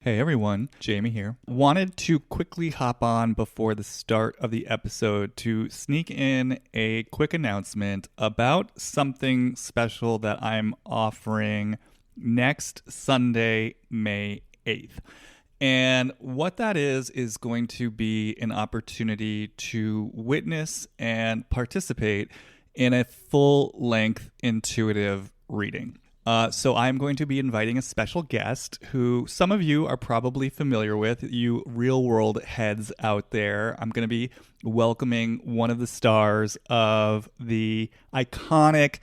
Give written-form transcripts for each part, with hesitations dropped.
Hey everyone, Jamie here. Wanted to quickly hop on before the start of the episode to sneak in a quick announcement about something special that I'm offering next Sunday, May 8th. And what that is going to be an opportunity to witness and participate in a full-length intuitive reading. So I'm going to be inviting a special guest who some of you are probably familiar with, you real world heads out there. I'm going to be welcoming one of the stars of the iconic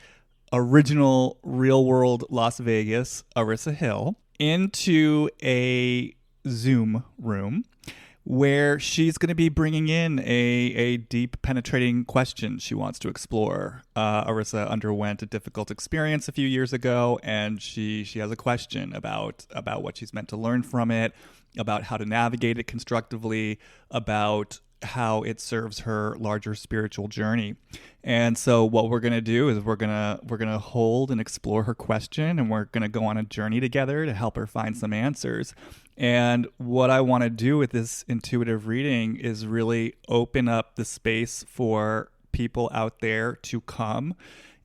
original real world Las Vegas, Arissa Hill, into a Zoom room where she's going to be bringing in a deep, penetrating question she wants to explore. Arissa underwent a difficult experience a few years ago, and she has a question about what she's meant to learn from it, about how to navigate it constructively, about how it serves her larger spiritual journey. And so what we're going to do is we're going to hold and explore her question, and we're going to go on a journey together to help her find some answers. And what I want to do with this intuitive reading is really open up the space for people out there to come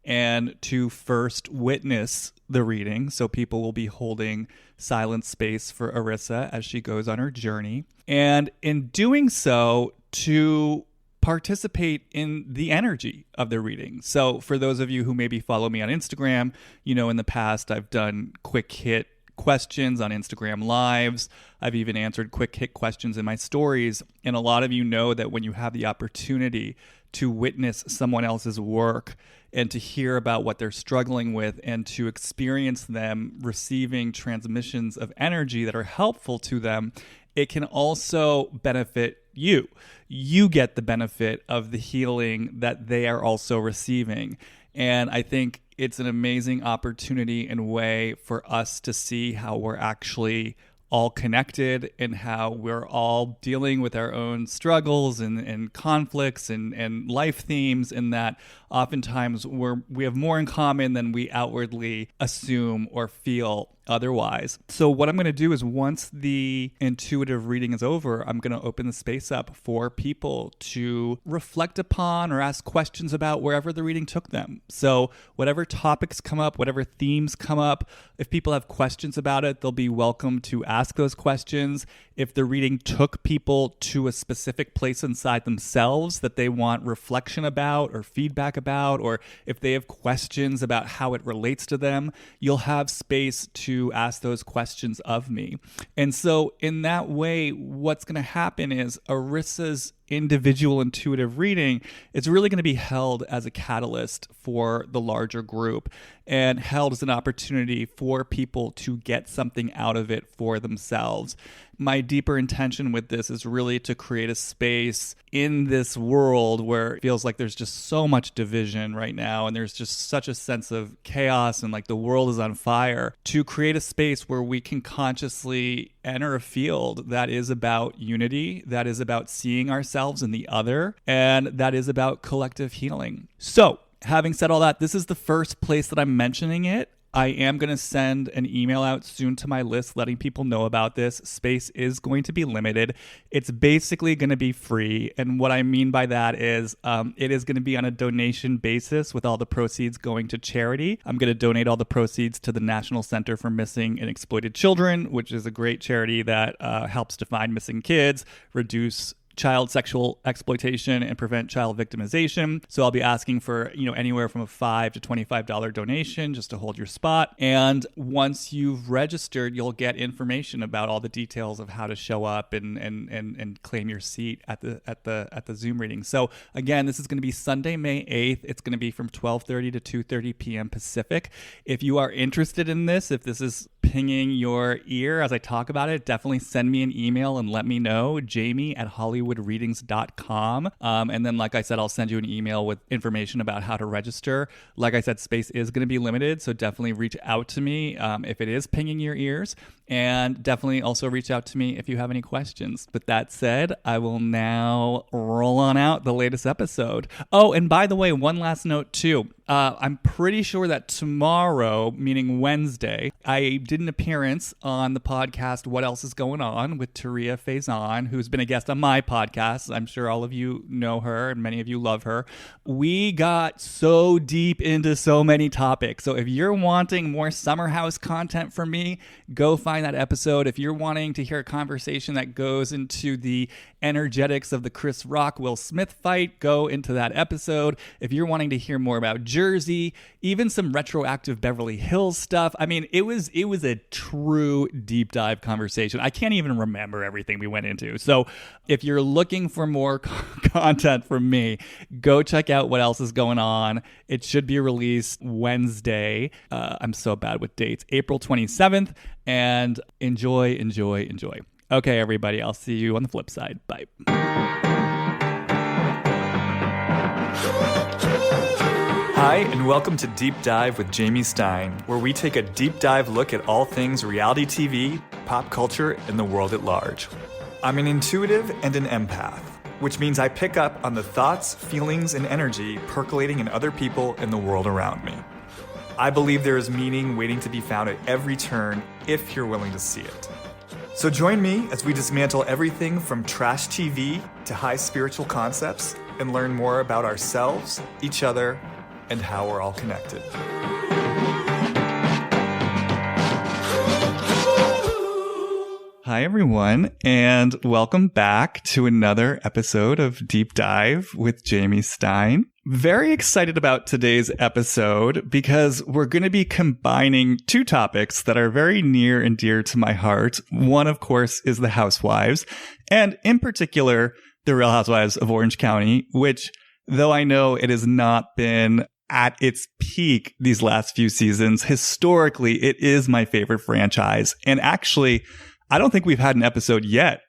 and to first witness the reading. So people will be holding silent space for Arissa as she goes on her journey. And in doing so, to participate in the energy of the reading. So for those of you who maybe follow me on Instagram, you know, in the past I've done quick hit questions on Instagram Lives. I've even answered quick hit questions in my stories. And a lot of you know that when you have the opportunity to witness someone else's work and to hear about what they're struggling with and to experience them receiving transmissions of energy that are helpful to them, it can also benefit you. You get the benefit of the healing that they are also receiving. And I think it's an amazing opportunity and way for us to see how we're actually all connected and how we're all dealing with our own struggles and conflicts and life themes, and that oftentimes we have more in common than we outwardly assume or feel otherwise. So what I'm going to do is once the intuitive reading is over, I'm going to open the space up for people to reflect upon or ask questions about wherever the reading took them. So whatever topics come up, whatever themes come up, if people have questions about it, they'll be welcome to ask those questions. If the reading took people to a specific place inside themselves that they want reflection about or feedback about, or if they have questions about how it relates to them, you'll have space to ask those questions of me. And so in that way, what's going to happen is Arissa's individual intuitive reading is really going to be held as a catalyst for the larger group and held as an opportunity for people to get something out of it for themselves. My deeper intention with this is really to create a space in this world where it feels like there's just so much division right now and there's just such a sense of chaos and like the world is on fire, to create a space where we can consciously enter a field that is about unity, that is about seeing ourselves in the other, and that is about collective healing. So, having said all that, this is the first place that I'm mentioning it. I am going to send an email out soon to my list letting people know about this. Space is going to be limited. It's basically going to be free. And what I mean by that is it is going to be on a donation basis with all the proceeds going to charity. I'm going to donate all the proceeds to the National Center for Missing and Exploited Children, which is a great charity that helps to find missing kids, reduce child sexual exploitation, and prevent child victimization. So I'll be asking for, anywhere from a $5 to $25 donation just to hold your spot. And once you've registered, you'll get information about all the details of how to show up and claim your seat at the Zoom reading. So again, this is going to be Sunday, May 8th. It's going to be from 12:30 to 2:30 p.m. Pacific. If you are interested in this, if this is pinging your ear as I talk about it, definitely send me an email and let me know, jamie@hollywoodreadings.com. And then, like I said, I'll send you an email with information about how to register. Like I said, space is going to be limited, so definitely reach out to me if it is pinging your ears. And definitely also reach out to me if you have any questions. But that said, I will now roll on out the latest episode. Oh, and by the way, one last note too. I'm pretty sure that tomorrow, meaning Wednesday, I did an appearance on the podcast What Else Is Going On with Terry Fagan, who's been a guest on my podcast. I'm sure all of you know her and many of you love her. We got so deep into so many topics. So if you're wanting more Summer House content from me, go find that episode. If you're wanting to hear a conversation that goes into the energetics of the Chris Rock Will Smith fight, go into that episode. If you're wanting to hear more about Jersey, even some retroactive Beverly Hills stuff, I mean, it was a true deep dive conversation. I can't even remember everything we went into. So if you're looking for more content from me, go check out What Else Is Going On. It should be released Wednesday. I'm so bad with dates. April 27th. And enjoy. Okay, everybody, I'll see you on the flip side. Bye. Hi, and welcome to Deep Dive with Jamie Stein, where we take a deep dive look at all things reality TV, pop culture, and the world at large. I'm an intuitive and an empath, which means I pick up on the thoughts, feelings, and energy percolating in other people and the world around me. I believe there is meaning waiting to be found at every turn if you're willing to see it. So join me as we dismantle everything from trash TV to high spiritual concepts and learn more about ourselves, each other, and how we're all connected. Hi, everyone, and welcome back to another episode of Deep Dive with Jamie Stein. Very excited about today's episode because we're going to be combining two topics that are very near and dear to my heart. One, of course, is the Housewives, and in particular, the Real Housewives of Orange County, which, though I know it has not been at its peak these last few seasons, historically, it is my favorite franchise. And actually, I don't think we've had an episode yet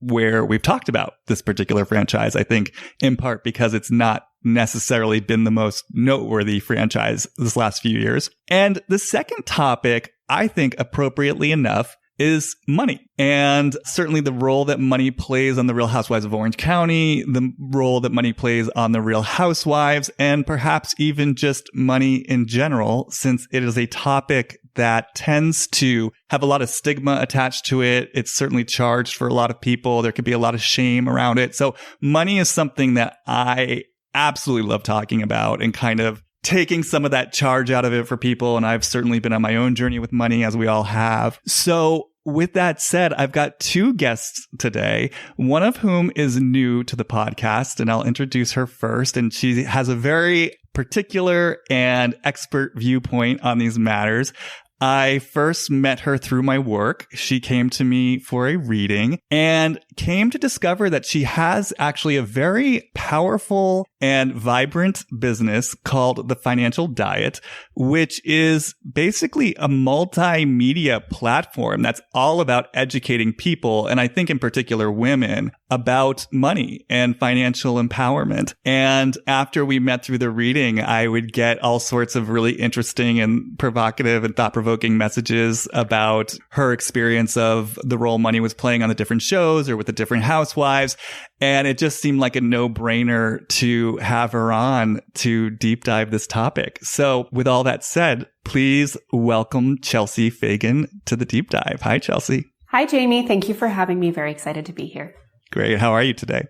where we've talked about this particular franchise. I think in part because it's not necessarily been the most noteworthy franchise this last few years. And the second topic, I think appropriately enough, is money. And certainly the role that money plays on the Real Housewives of Orange County, the role that money plays on the Real Housewives, and perhaps even just money in general, since it is a topic that tends to have a lot of stigma attached to it. It's certainly charged for a lot of people. There could be a lot of shame around it. So money is something that I absolutely love talking about and kind of taking some of that charge out of it for people. And I've certainly been on my own journey with money, as we all have. So with that said, I've got two guests today, one of whom is new to the podcast, and I'll introduce her first. And she has a very particular and expert viewpoint on these matters. I first met her through my work. She came to me for a reading and came to discover that she has actually a very powerful and vibrant business called The Financial Diet, which is basically a multimedia platform that's all about educating people, and I think in particular women, about money and financial empowerment. And after we met through the reading, I would get all sorts of really interesting and provocative and thought-provoking messages about her experience of the role money was playing on the different shows or with the different housewives. And it just seemed like a no-brainer to have her on to deep dive this topic. So with all that said, please welcome Chelsea Fagan to the deep dive. Hi, Chelsea. Hi, Jamie. Thank you for having me. Very excited to be here. Great. How are you today?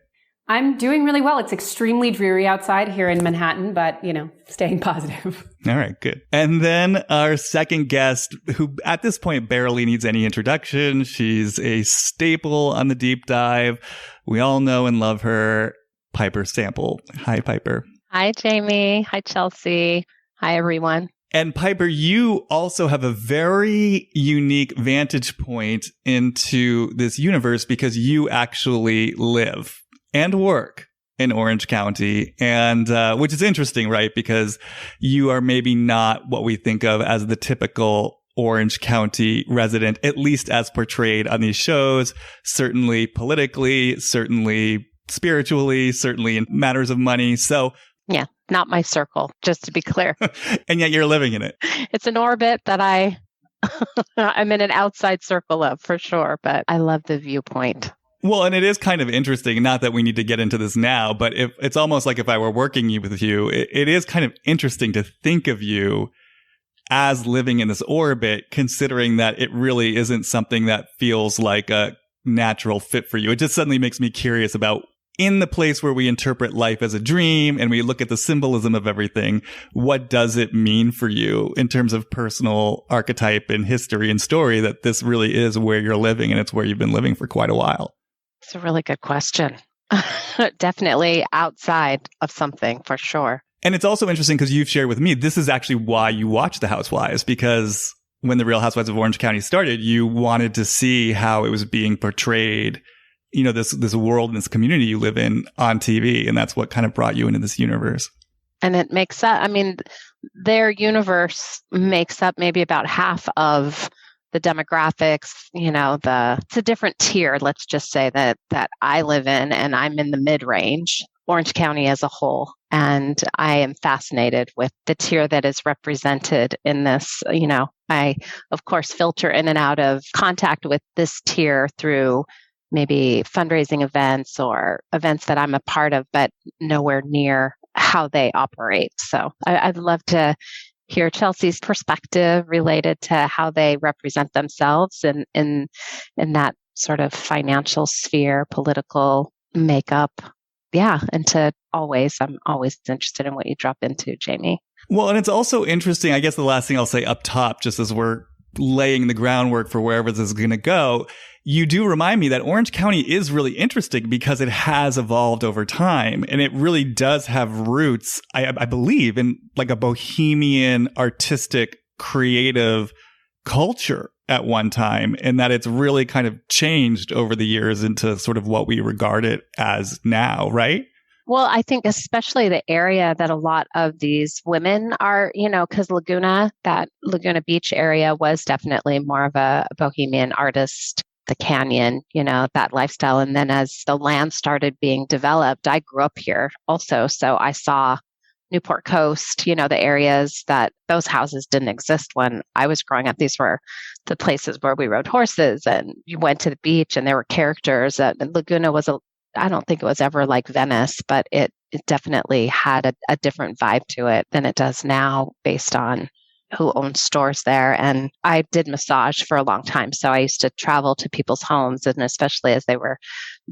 I'm doing really well. It's extremely dreary outside here in Manhattan, but, staying positive. All right, good. And then our second guest, who at this point barely needs any introduction. She's a staple on the deep dive. We all know and love her, Piper Sample. Hi, Piper. Hi, Jamie. Hi, Chelsea. Hi, everyone. And Piper, you also have a very unique vantage point into this universe because you actually live and work in Orange County, and which is interesting, right? Because you are maybe not what we think of as the typical Orange County resident, at least as portrayed on these shows, certainly politically, certainly spiritually, certainly in matters of money. So yeah, not my circle, just to be clear. And yet you're living in it. It's an orbit that I I'm in an outside circle of, for sure, but I love the viewpoint. Well, and it is kind of interesting, not that we need to get into this now, but if it's almost like if I were working with you, it is kind of interesting to think of you as living in this orbit, considering that it really isn't something that feels like a natural fit for you. It just suddenly makes me curious about, in the place where we interpret life as a dream and we look at the symbolism of everything, what does it mean for you in terms of personal archetype and history and story that this really is where you're living and it's where you've been living for quite a while? It's a really good question. Definitely outside of something, for sure. And it's also interesting because you've shared with me, this is actually why you watch The Housewives, because when The Real Housewives of Orange County started, you wanted to see how it was being portrayed, this world and this community you live in on TV. And that's what kind of brought you into this universe. And it makes up, their universe makes up maybe about half of the demographics, it's a different tier, let's just say that I live in, and I'm in the mid-range, Orange County as a whole. And I am fascinated with the tier that is represented in this. I, of course, filter in and out of contact with this tier through maybe fundraising events or events that I'm a part of, but nowhere near how they operate. So I'd love to hear Chelsea's perspective related to how they represent themselves in that sort of financial sphere, political makeup. Yeah. And I'm always interested in what you drop into, Jamie. Well, and it's also interesting, I guess the last thing I'll say up top, just as we're laying the groundwork for wherever this is going to go, you do remind me that Orange County is really interesting because it has evolved over time, and it really does have roots, I believe, in like a bohemian, artistic, creative culture at one time, and that it's really kind of changed over the years into sort of what we regard it as now, right? Well, I think especially the area that a lot of these women are, because that Laguna Beach area was definitely more of a bohemian artist, the canyon, that lifestyle. And then as the land started being developed, I grew up here also. So I saw Newport Coast, the areas that those houses didn't exist when I was growing up. These were the places where we rode horses and you went to the beach and there were characters. Laguna was I don't think it was ever like Venice, but it definitely had a different vibe to it than it does now based on who owns stores there. And I did massage for a long time. So I used to travel to people's homes, and especially as they were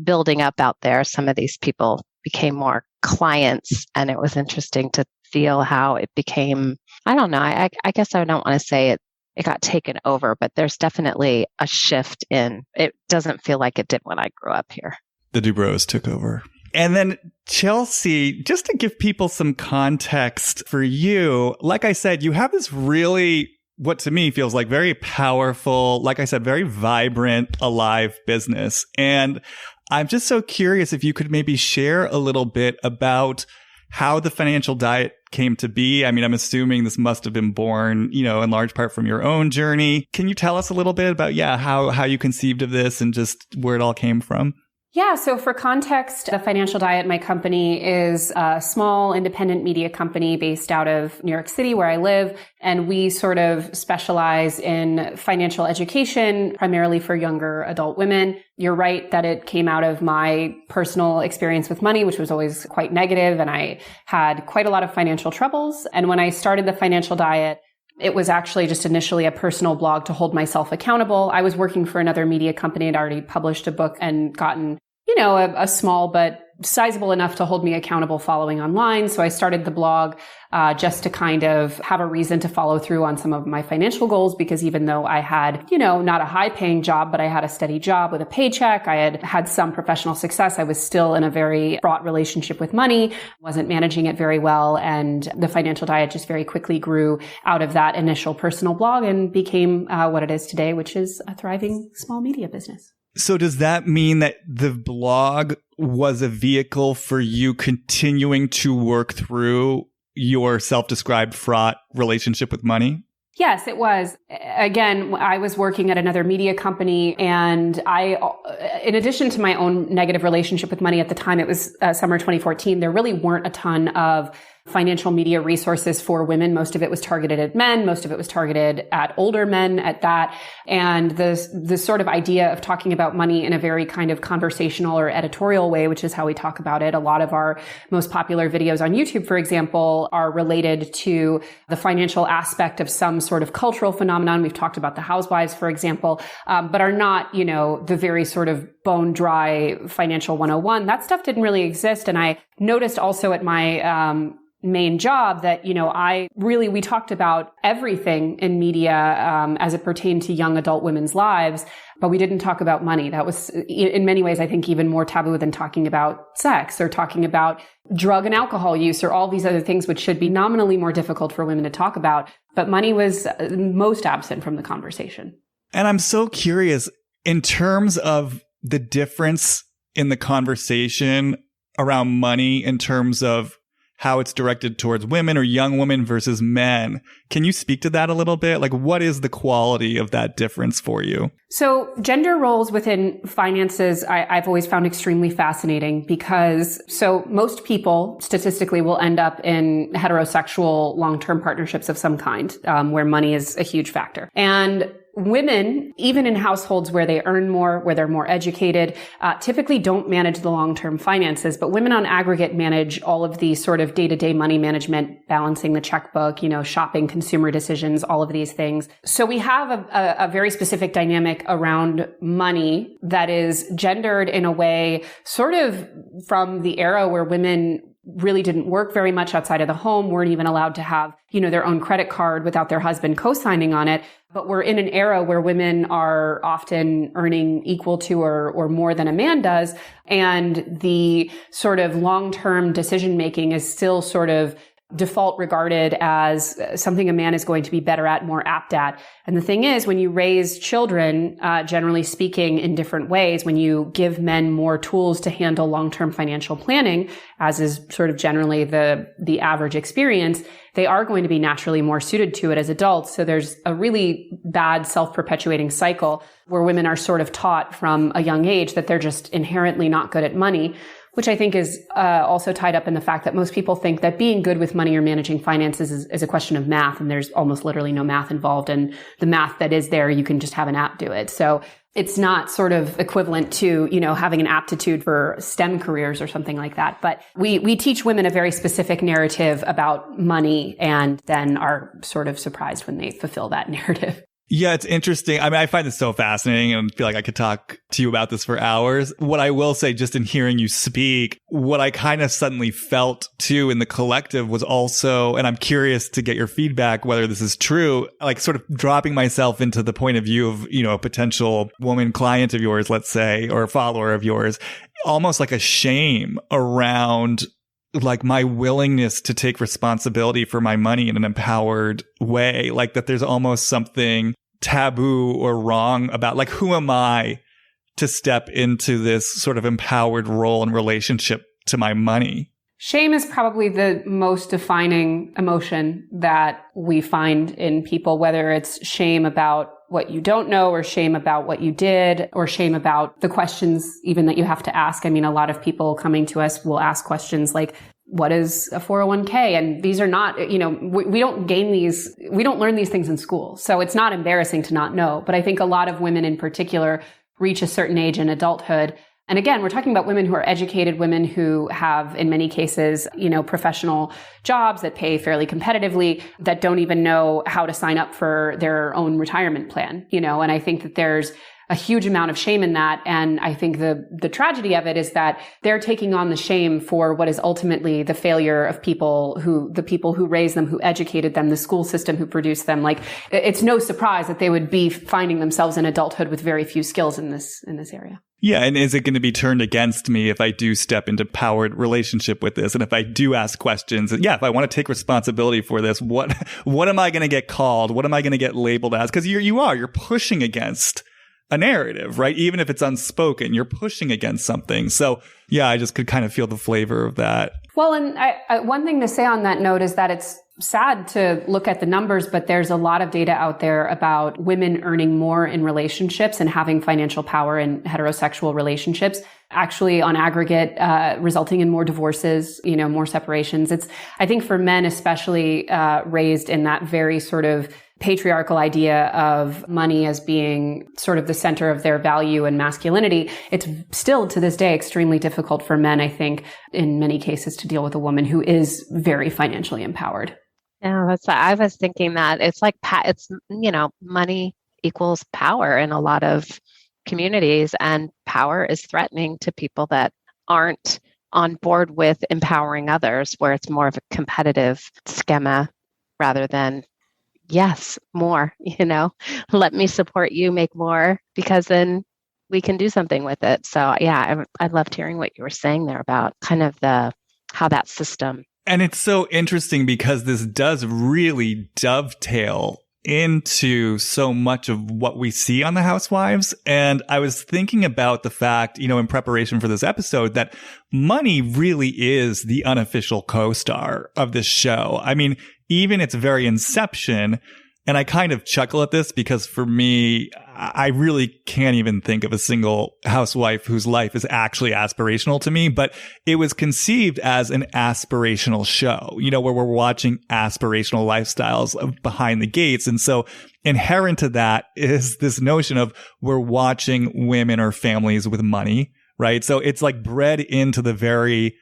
building up out there, some of these people became more clients. And it was interesting to feel how it became, I don't know, I guess I don't want to say it got taken over, but there's definitely a shift in, it doesn't feel like it did when I grew up here. The Dubrows took over. And then Chelsea, just to give people some context for you, like I said, you have this really, what to me feels like very powerful, like I said, very vibrant, alive business. And I'm just so curious if you could maybe share a little bit about how the financial diet came to be. I'm assuming this must have been born, in large part from your own journey. Can you tell us a little bit about, how you conceived of this and just where it all came from? Yeah. So for context, the Financial Diet, my company, is a small independent media company based out of New York City, where I live. And we sort of specialize in financial education, primarily for younger adult women. You're right that it came out of my personal experience with money, which was always quite negative. And I had quite a lot of financial troubles. And when I started the Financial Diet, it was actually just initially a personal blog to hold myself accountable. I was working for another media company. I'd already published a book and gotten, a small but sizable enough to hold me accountable following online. So I started the blog just to kind of have a reason to follow through on some of my financial goals, because even though I had, not a high paying job, but I had a steady job with a paycheck, I had had some professional success, I was still in a very fraught relationship with money, wasn't managing it very well. And the Financial Diet just very quickly grew out of that initial personal blog and became what it is today, which is a thriving small media business. So does that mean that the blog was a vehicle for you continuing to work through your self-described fraught relationship with money? Yes, it was. Again, I was working at another media company, and in addition to my own negative relationship with money at the time, it was summer 2014, there really weren't a ton of financial media resources for women. Most of it was targeted at men. Most of it was targeted at older men at that. And the sort of idea of talking about money in a very kind of conversational or editorial way, which is how we talk about it. A lot of our most popular videos on YouTube, for example, are related to the financial aspect of some sort of cultural phenomenon. We've talked about the Housewives, for example, but are not, the very sort of bone dry financial 101. That stuff didn't really exist. And I noticed also at my main job that, we talked about everything in media as it pertained to young adult women's lives, but we didn't talk about money. That was, in many ways, I think, even more taboo than talking about sex or talking about drug and alcohol use or all these other things, which should be nominally more difficult for women to talk about. But money was most absent from the conversation. And I'm so curious, in terms of the difference in the conversation around money, in terms of how it's directed towards women or young women versus men. Can you speak to that a little bit? Like, what is the quality of that difference for you? So gender roles within finances, I've always found extremely fascinating because most people statistically will end up in heterosexual long-term partnerships of some kind, where money is a huge factor. And women, even in households where they earn more, where they're more educated, typically don't manage the long-term finances, but women on aggregate manage all of the sort of day-to-day money management, balancing the checkbook, shopping, consumer decisions, all of these things. So we have a very specific dynamic around money that is gendered in a way sort of from the era where women really didn't work very much outside of the home, weren't even allowed to have, their own credit card without their husband co-signing on it. But we're in an era where women are often earning equal to or more than a man does. And the sort of long-term decision making is still sort of default regarded as something a man is going to be better at, more apt at. And the thing is, when you raise children, generally speaking, in different ways, when you give men more tools to handle long-term financial planning, as is sort of generally the average experience, they are going to be naturally more suited to it as adults. So there's a really bad self-perpetuating cycle where women are sort of taught from a young age that they're just inherently not good at money, which I think is also tied up in the fact that most people think that being good with money or managing finances is a question of math, and there's almost literally no math involved. And the math that is there, you can just have an app do it. So it's not sort of equivalent to, having an aptitude for STEM careers or something like that. But we teach women a very specific narrative about money and then are sort of surprised when they fulfill that narrative. Yeah, it's interesting. I mean, I find this so fascinating and feel like I could talk to you about this for hours. What I will say, just in hearing you speak, what I kind of suddenly felt too in the collective was also, and I'm curious to get your feedback, whether this is true, like sort of dropping myself into the point of view of, a potential woman client of yours, let's say, or a follower of yours, almost like a shame around like my willingness to take responsibility for my money in an empowered way, like that there's almost something taboo or wrong about, like, who am I to step into this sort of empowered role and relationship to my money? Shame is probably the most defining emotion that we find in people, whether it's shame about what you don't know or shame about what you did or shame about the questions even that you have to ask. I mean, a lot of people coming to us will ask questions like, what is a 401k? And these are not, we don't we don't learn these things in school. So it's not embarrassing to not know. But I think a lot of women in particular reach a certain age in adulthood. And again, we're talking about women who are educated, women who have, in many cases, professional jobs that pay fairly competitively, that don't even know how to sign up for their own retirement plan, and I think that there's a huge amount of shame in that. And I think the tragedy of it is that they're taking on the shame for what is ultimately the failure of the people who raised them, who educated them, the school system who produced them. Like, it's no surprise that they would be finding themselves in adulthood with very few skills in this area. Yeah. And is it going to be turned against me if I do step into powered relationship with this? And if I do ask questions, if I want to take responsibility for this, what am I going to get called? What am I going to get labeled as? Because you're pushing against a narrative, right? Even if it's unspoken, you're pushing against something. So yeah, I just could kind of feel the flavor of that. Well, and one thing to say on that note is that sad to look at the numbers, but there's a lot of data out there about women earning more in relationships and having financial power in heterosexual relationships, actually on aggregate, resulting in more divorces, more separations. I think for men, especially, raised in that very sort of patriarchal idea of money as being sort of the center of their value and masculinity, it's still to this day extremely difficult for men, I think, in many cases, to deal with a woman who is very financially empowered. Yeah, I was thinking that it's like, money equals power in a lot of communities, and power is threatening to people that aren't on board with empowering others, where it's more of a competitive schema rather than, yes, more, let me support you, make more, because then we can do something with it. So yeah, I loved hearing what you were saying there about kind of how that system. And it's so interesting because this does really dovetail into so much of what we see on the Housewives. And I was thinking about the fact, in preparation for this episode, that money really is the unofficial co-star of this show. I mean, even its very inception, and I kind of chuckle at this because for me, I really can't even think of a single housewife whose life is actually aspirational to me, but it was conceived as an aspirational show, where we're watching aspirational lifestyles behind the gates. And so inherent to that is this notion of we're watching women or families with money, right? So it's like bred into the very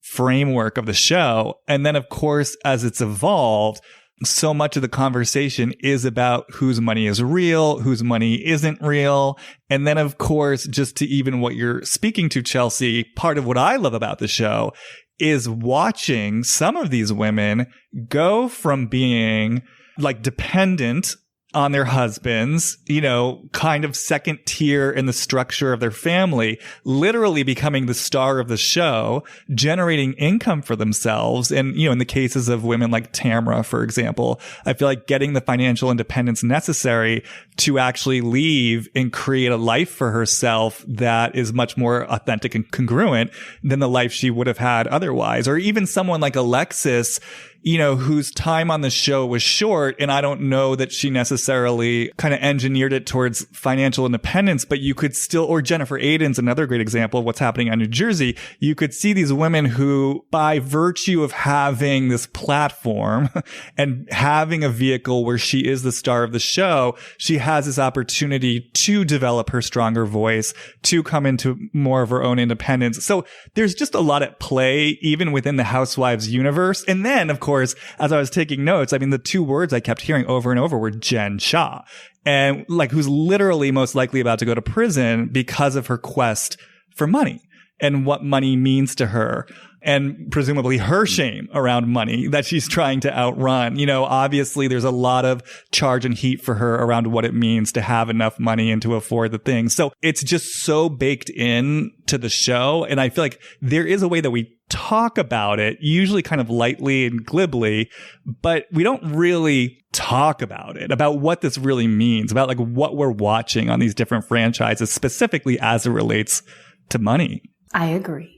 framework of the show. And then, of course, as it's evolved, so much of the conversation is about whose money is real, whose money isn't real. And then, of course, just to even what you're speaking to, Chelsea, part of what I love about the show is watching some of these women go from being like dependent on their husbands, kind of second tier in the structure of their family, literally becoming the star of the show, generating income for themselves. And, in the cases of women like Tamra, for example, I feel like getting the financial independence necessary to actually leave and create a life for herself that is much more authentic and congruent than the life she would have had otherwise. Or even someone like Alexis, whose time on the show was short. And I don't know that she necessarily kind of engineered it towards financial independence, but you could still, or Jennifer Aydin's another great example of what's happening on New Jersey. You could see these women who, by virtue of having this platform and having a vehicle where she is the star of the show, she has this opportunity to develop her stronger voice, to come into more of her own independence. So there's just a lot at play, even within the Housewives universe. And then, of course, as I was taking notes, I mean, the two words I kept hearing over and over were Jen Shah, and who's literally most likely about to go to prison because of her quest for money and what money means to her, and presumably her shame around money that she's trying to outrun. Obviously there's a lot of charge and heat for her around what it means to have enough money and to afford the things. So it's just so baked in to the show. And I feel like there is a way that we talk about it, usually kind of lightly and glibly, but we don't really talk about it, about what this really means, about what we're watching on these different franchises, specifically as it relates to money. I agree.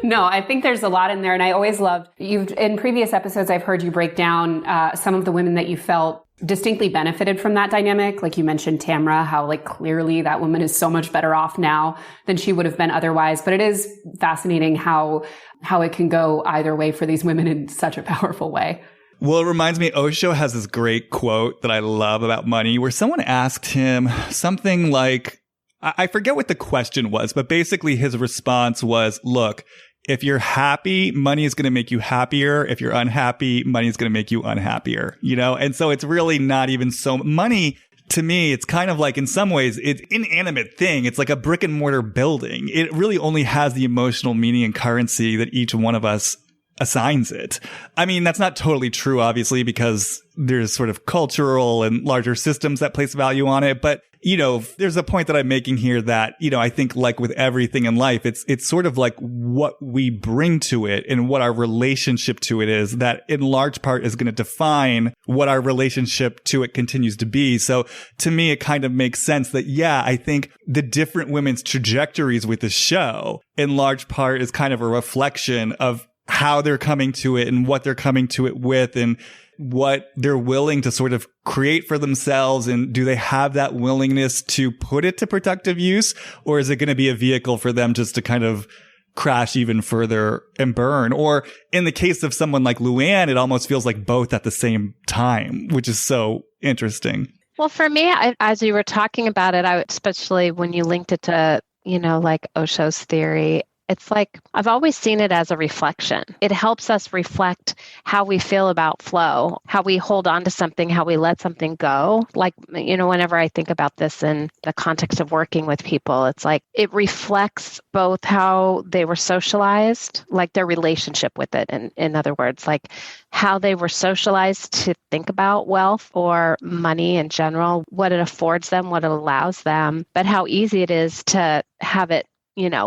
No, I think there's a lot in there. And I always loved in previous episodes, I've heard you break down some of the women that you felt distinctly benefited from that dynamic. Like you mentioned Tamra, how clearly that woman is so much better off now than she would have been otherwise. But it is fascinating how it can go either way for these women in such a powerful way. Well, it reminds me, Osho has this great quote that I love about money, where someone asked him something like, I forget what the question was, but basically his response was, look, if you're happy, money is going to make you happier. If you're unhappy, money is going to make you unhappier, And so it's really not even so money. To me, it's kind of like, in some ways, it's an inanimate thing. It's like a brick and mortar building. It really only has the emotional meaning and currency that each one of us assigns it. I mean, that's not totally true, obviously, because there's sort of cultural and larger systems that place value on it. But, there's a point that I'm making here that, I think with everything in life, it's sort of like what we bring to it and what our relationship to it is that in large part is going to define what our relationship to it continues to be. So to me, it kind of makes sense that, I think the different women's trajectories with the show in large part is kind of a reflection of how they're coming to it and what they're coming to it with and what they're willing to sort of create for themselves. And do they have that willingness to put it to productive use? Or is it going to be a vehicle for them just to kind of crash even further and burn? Or in the case of someone like Luann, it almost feels like both at the same time, which is so interesting. Well, for me, as you were talking about it, especially when you linked it to, like Osho's theory, it's like I've always seen it as a reflection. It helps us reflect how we feel about flow, how we hold on to something, how we let something go. Like, whenever I think about this in the context of working with people, it's like it reflects both how they were socialized, like their relationship with it. And in other words, like how they were socialized to think about wealth or money in general, what it affords them, what it allows them, but how easy it is to have it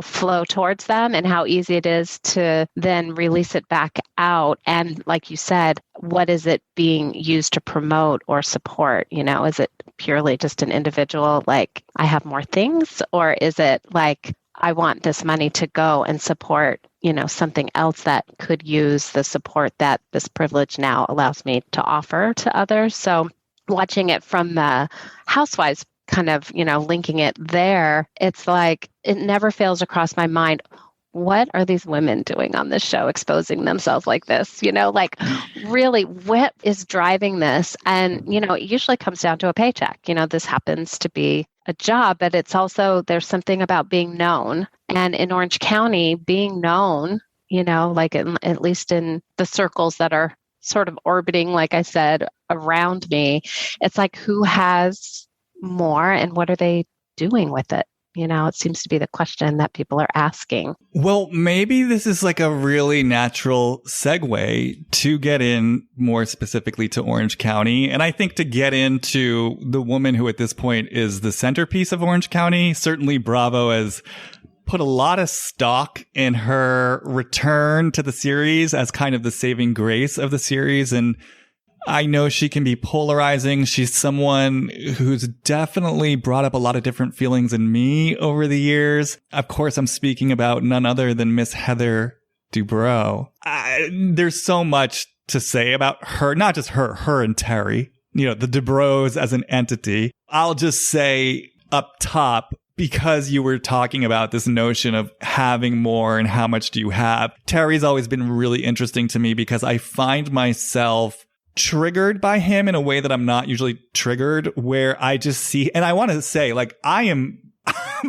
flow towards them and how easy it is to then release it back out. And like you said, what is it being used to promote or support? Is it purely just an individual, like I have more things, or is it like I want this money to go and support, something else that could use the support that this privilege now allows me to offer to others? So watching it from the Housewives kind of, linking it there, it's like, it never fails across my mind. What are these women doing on this show, exposing themselves like this? Like really, what is driving this? And, it usually comes down to a paycheck. This happens to be a job, but it's also, there's something about being known. And in Orange County, being known, like at least in the circles that are sort of orbiting, like I said, around me, it's like, who has more and what are they doing with it? It seems to be the question that people are asking. Well, maybe this is like a really natural segue to get in more specifically to Orange County. And I think to get into the woman who at this point is the centerpiece of Orange County, certainly Bravo has put a lot of stock in her return to the series as kind of the saving grace of the series. And I know she can be polarizing. She's someone who's definitely brought up a lot of different feelings in me over the years. Of course, I'm speaking about none other than Miss Heather Dubrow. There's so much to say about her, not just her and Terry, the Dubrows as an entity. I'll just say up top, because you were talking about this notion of having more and how much do you have, Terry's always been really interesting to me because I find myself triggered by him in a way that I'm not usually triggered, where I just see, and I want to say, like, I am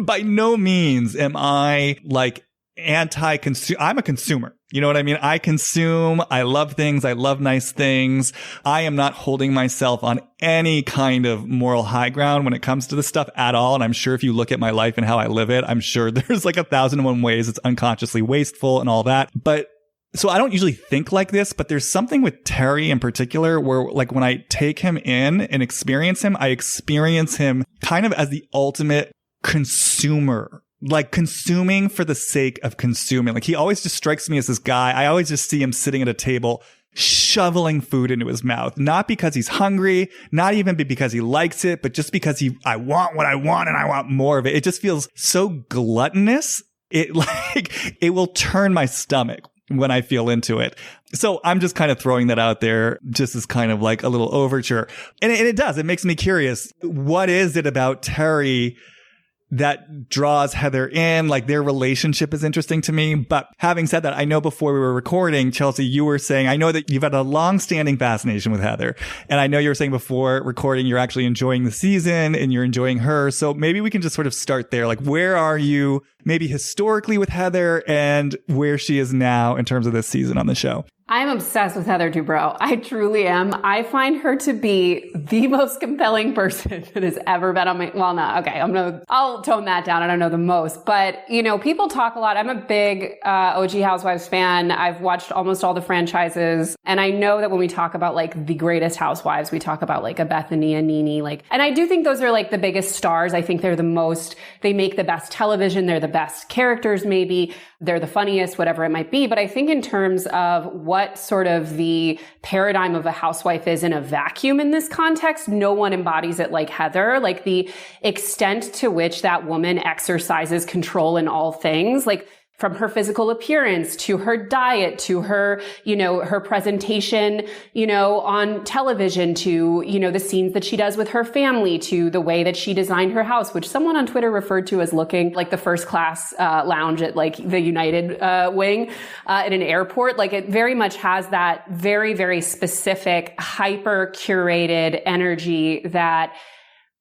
by no means am I like anti-consumer. I'm a consumer. You know what I mean? I consume. I love things. I love nice things. I am not holding myself on any kind of moral high ground when it comes to this stuff at all. And I'm sure if you look at my life and how I live it, I'm sure there's like 1,001 ways it's unconsciously wasteful and all that. But so I don't usually think like this, but there's something with Terry in particular where, like, when I take him in and experience him, I experience him kind of as the ultimate consumer, like consuming for the sake of consuming. Like, he always just strikes me as this guy. I always just see him sitting at a table, shoveling food into his mouth, not because he's hungry, not even because he likes it, but just because I want what I want and I want more of it. It just feels so gluttonous. It will turn my stomach when I feel into it. So I'm just kind of throwing that out there just as kind of like a little overture. And it does. It makes me curious. What is it about Terry that draws Heather in? Like, their relationship is interesting to me. But having said that, I know before we were recording, Chelsea, you were saying, I know that you've had a long-standing fascination with Heather. And I know you were saying before recording, you're actually enjoying the season and you're enjoying her. So maybe we can just sort of start there. Like, where are you maybe historically with Heather and where she is now in terms of this season on the show? I'm obsessed with Heather Dubrow. I truly am. I find her to be the most compelling person that has ever been on my, well, no, okay, I'll tone that down. I don't know the most, but people talk a lot. I'm a big OG Housewives fan. I've watched almost all the franchises. And I know that when we talk about like the greatest housewives, we talk about like a Bethany, a Nene, and I do think those are like the biggest stars. I think they're they make the best television. They're the best characters, maybe. They're the funniest, whatever it might be. But I think in terms of what sort of the paradigm of a housewife is in a vacuum in this context, no one embodies it like Heather. Like, the extent to which that woman exercises control in all things, like from her physical appearance to her diet to her, her presentation, on television to, the scenes that she does with her family to the way that she designed her house, which someone on Twitter referred to as looking like the first class lounge at like the United wing in an airport. Like it very much has that very, very specific, hyper curated energy that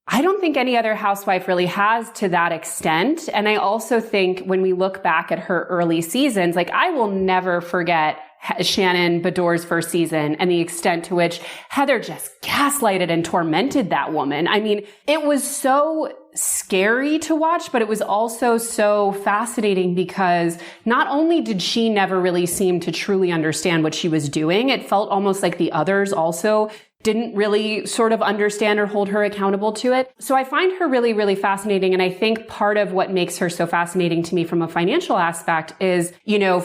I don't think any other housewife really has to that extent. And I also think when we look back at her early seasons, like I will never forget Shannon Beador's first season and the extent to which Heather just gaslighted and tormented that woman. I mean, it was so scary to watch, but it was also so fascinating because not only did she never really seem to truly understand what she was doing, it felt almost like the others also didn't really sort of understand or hold her accountable to it. So I find her really, really fascinating. And I think part of what makes her so fascinating to me from a financial aspect is,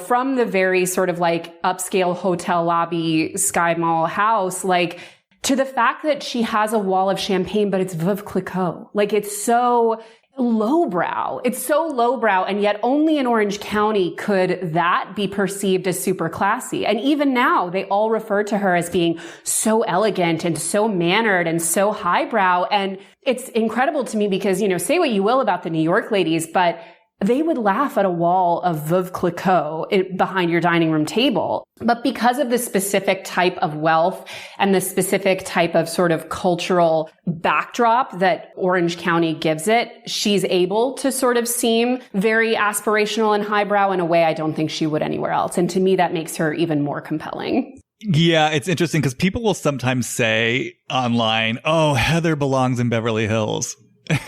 from the very sort of like upscale hotel lobby, Sky Mall house, like to the fact that she has a wall of champagne, but it's Veuve Clicquot. Like it's so lowbrow. It's so lowbrow, and yet only in Orange County could that be perceived as super classy. And even now, they all refer to her as being so elegant and so mannered and so highbrow. And it's incredible to me because, say what you will about the New York ladies, but they would laugh at a wall of Veuve Clicquot behind your dining room table. But because of the specific type of wealth and the specific type of sort of cultural backdrop that Orange County gives it, she's able to sort of seem very aspirational and highbrow in a way I don't think she would anywhere else. And to me, that makes her even more compelling. Yeah, it's interesting because people will sometimes say online, oh, Heather belongs in Beverly Hills.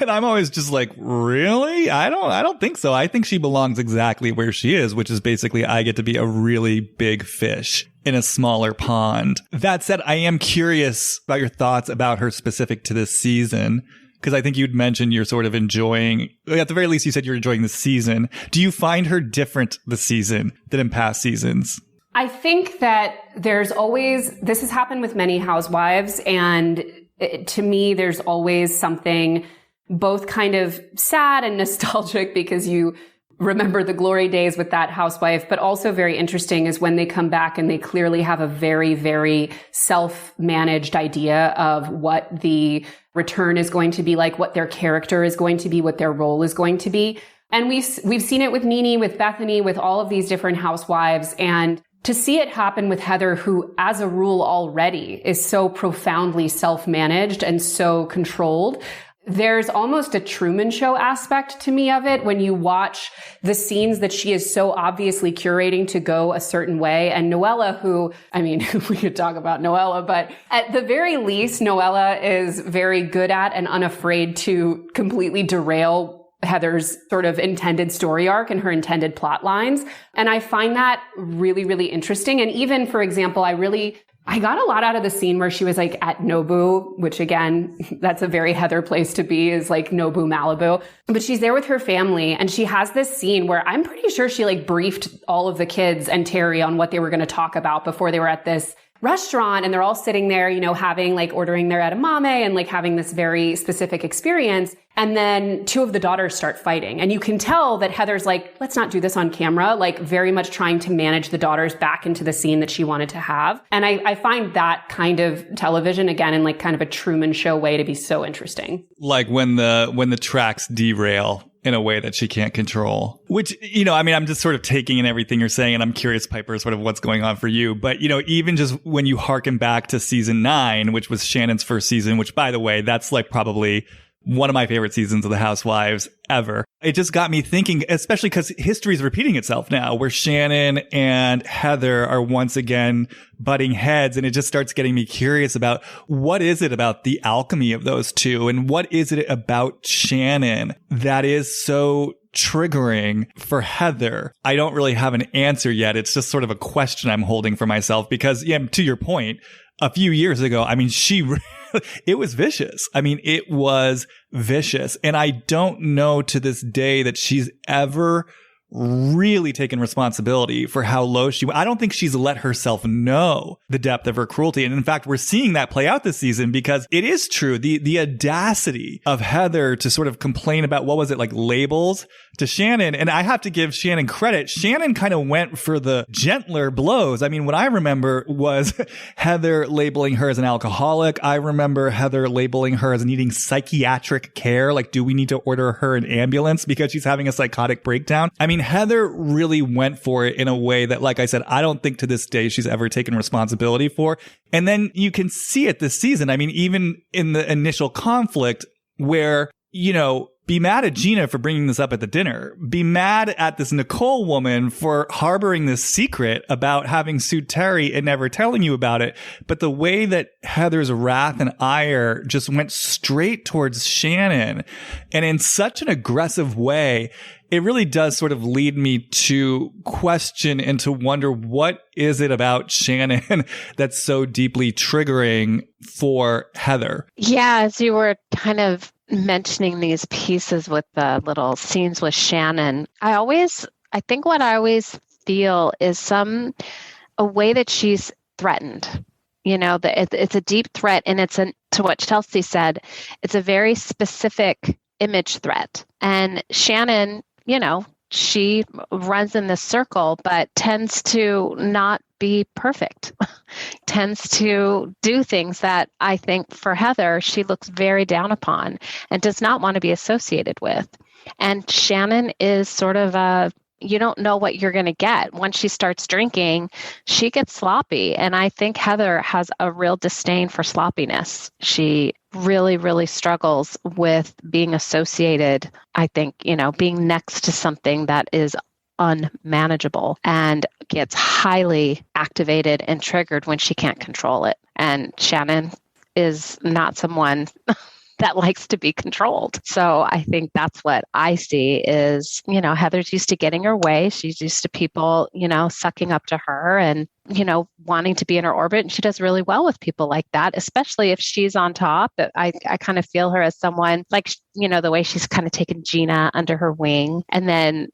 And I'm always just like, really? I don't think so. I think she belongs exactly where she is, which is basically I get to be a really big fish in a smaller pond. That said, I am curious about your thoughts about her specific to this season, because I think you'd mentioned you're sort of enjoying, at the very least, you said you're enjoying the season. Do you find her different this season than in past seasons? I think that this has happened with many housewives, and to me, there's always something both kind of sad and nostalgic because you remember the glory days with that housewife, but also very interesting is when they come back and they clearly have a very, very self-managed idea of what the return is going to be like, what their character is going to be, what their role is going to be. And we've seen it with NeNe, with Bethany, with all of these different housewives. And to see it happen with Heather, who as a rule already is so profoundly self-managed and so controlled, there's almost a Truman Show aspect to me of it when you watch the scenes that she is so obviously curating to go a certain way. And Noella, who, I mean, we could talk about Noella, but at the very least, Noella is very good at and unafraid to completely derail Heather's sort of intended story arc and her intended plot lines. And I find that really, really interesting. And even, for example, I got a lot out of the scene where she was like at Nobu, which again, that's a very Heather place to be, is like Nobu, Malibu. But she's there with her family and she has this scene where I'm pretty sure she like briefed all of the kids and Terry on what they were going to talk about before they were at this restaurant. And they're all sitting there, having like ordering their edamame and like having this very specific experience. And then two of the daughters start fighting. And you can tell that Heather's like, let's not do this on camera, like very much trying to manage the daughters back into the scene that she wanted to have. And I find that kind of television, again, in like kind of a Truman Show way, to be so interesting. Like when the tracks derail in a way that she can't control, which, I'm just sort of taking in everything you're saying, and I'm curious, Piper, sort of what's going on for you. But, even just when you harken back to season 9, which was Shannon's first season, which, by the way, that's like probably one of my favorite seasons of The Housewives ever. It just got me thinking, especially because history is repeating itself now, where Shannon and Heather are once again butting heads. And it just starts getting me curious about what is it about the alchemy of those two? And what is it about Shannon that is so triggering for Heather? I don't really have an answer yet. It's just sort of a question I'm holding for myself because, yeah, to your point, a few years ago, it was vicious. It was vicious. And I don't know to this day that she's ever really taken responsibility for how low she went. I don't think she's let herself know the depth of her cruelty. And in fact, we're seeing that play out this season because it is true. The audacity of Heather to sort of complain about, what was it, like labels to Shannon. And I have to give Shannon credit. Shannon kind of went for the gentler blows. I mean, what I remember was Heather labeling her as an alcoholic. I remember Heather labeling her as needing psychiatric care. Like, do we need to order her an ambulance because she's having a psychotic breakdown? I mean, Heather really went for it in a way that, like I said, I don't think to this day she's ever taken responsibility for. And then you can see it this season. I mean, even in the initial conflict where, you know, be mad at Gina for bringing this up at the dinner. Be mad at this Nicole woman for harboring this secret about having sued Terry and never telling you about it. But the way that Heather's wrath and ire just went straight towards Shannon, and in such an aggressive way, it really does sort of lead me to question and to wonder, what is it about Shannon that's so deeply triggering for Heather? Yeah, as you were kind of mentioning these pieces with the little scenes with Shannon, I think what I always feel is a way that she's threatened. You know, it's a deep threat, and to what Chelsea said, it's a very specific image threat. And Shannon, you know, she runs in this circle, but tends to not be perfect, tends to do things that I think for Heather, she looks very down upon and does not want to be associated with. And Shannon is sort of you don't know what you're going to get. Once she starts drinking, she gets sloppy. And I think Heather has a real disdain for sloppiness. She really, really struggles with being associated, I think, you know, being next to something that is unmanageable, and gets highly activated and triggered when she can't control it. And Shannon is not someone that likes to be controlled. So I think that's what I see is, you know, Heather's used to getting her way. She's used to people, you know, sucking up to her and, you know, wanting to be in her orbit. And she does really well with people like that, especially if she's on top. I kind of feel her as someone like, you know, the way she's kind of taken Gina under her wing. And then,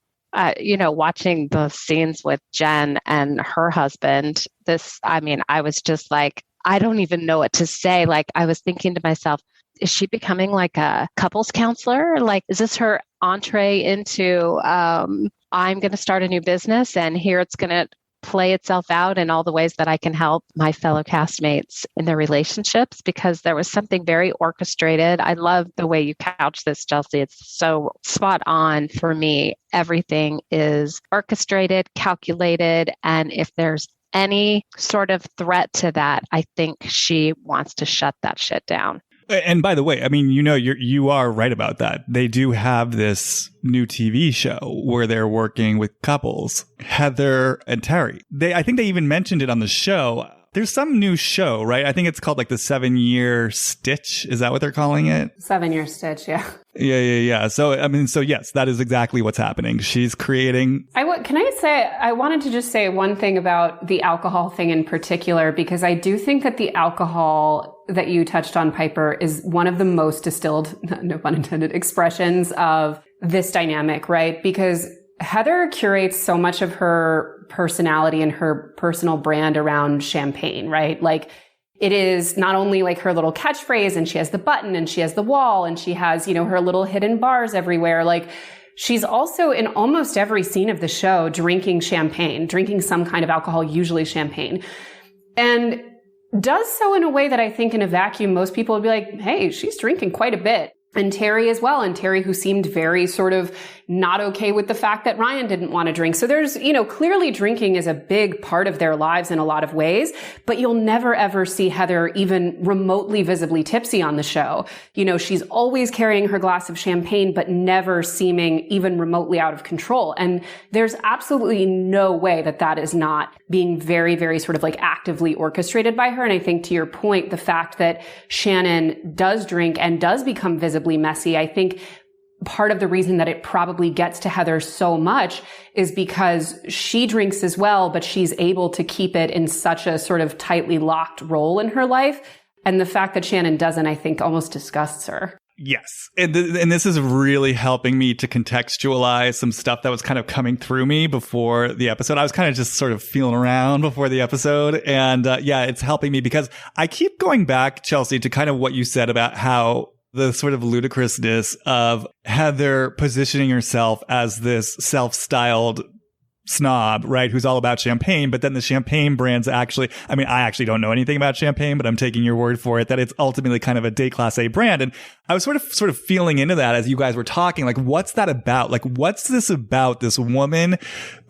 you know, watching the scenes with Jen and her husband, I was just like, I don't even know what to say. Like, I was thinking to myself, is she becoming like a couples counselor? Like, is this her entree into, I'm going to start a new business and here it's going to play itself out in all the ways that I can help my fellow castmates in their relationships? Because there was something very orchestrated. I love the way you couch this, Chelsea. It's so spot on for me. Everything is orchestrated, calculated, and if there's any sort of threat to that, I think she wants to shut that shit down. And by the way, I mean, you know, you are right about that. They do have this new TV show where they're working with couples, Heather and Terry. I think they even mentioned it on the show. There's some new show, right? I think it's called like the 7-Year Stitch. Is that what they're calling it? 7-Year Stitch, yeah. Yeah. So, I mean, so yes, that is exactly what's happening. She's creating... I wanted to just say one thing about the alcohol thing in particular, because I do think that the alcohol that you touched on, Piper, is one of the most distilled, no pun intended, expressions of this dynamic, right? Because Heather curates so much of her personality and her personal brand around champagne, right? Like, it is not only like her little catchphrase, and she has the button and she has the wall and she has, you know, her little hidden bars everywhere. Like, she's also in almost every scene of the show drinking champagne, drinking some kind of alcohol, usually champagne. And does so in a way that I think in a vacuum, most people would be like, hey, she's drinking quite a bit. And Terry as well. And Terry, who seemed very sort of not okay with the fact that Ryan didn't want to drink. So there's, you know, clearly drinking is a big part of their lives in a lot of ways, but you'll never ever see Heather even remotely visibly tipsy on the show. You know, she's always carrying her glass of champagne, but never seeming even remotely out of control. And there's absolutely no way that that is not being very, very sort of like actively orchestrated by her. And I think to your point, the fact that Shannon does drink and does become visibly messy, I think part of the reason that it probably gets to Heather so much is because she drinks as well, but she's able to keep it in such a sort of tightly locked role in her life. And the fact that Shannon doesn't, I think, almost disgusts her. Yes. And this is really helping me to contextualize some stuff that was kind of coming through me before the episode. I was kind of just sort of feeling around before the episode. And it's helping me because I keep going back, Chelsea, to kind of what you said about how the sort of ludicrousness of Heather positioning herself as this self-styled snob, right, who's all about champagne, but then the champagne brands actually, I mean, I actually don't know anything about champagne, but I'm taking your word for it that it's ultimately kind of a day class A brand. And I was sort of feeling into that as you guys were talking, like, what's that about? Like, what's this about this woman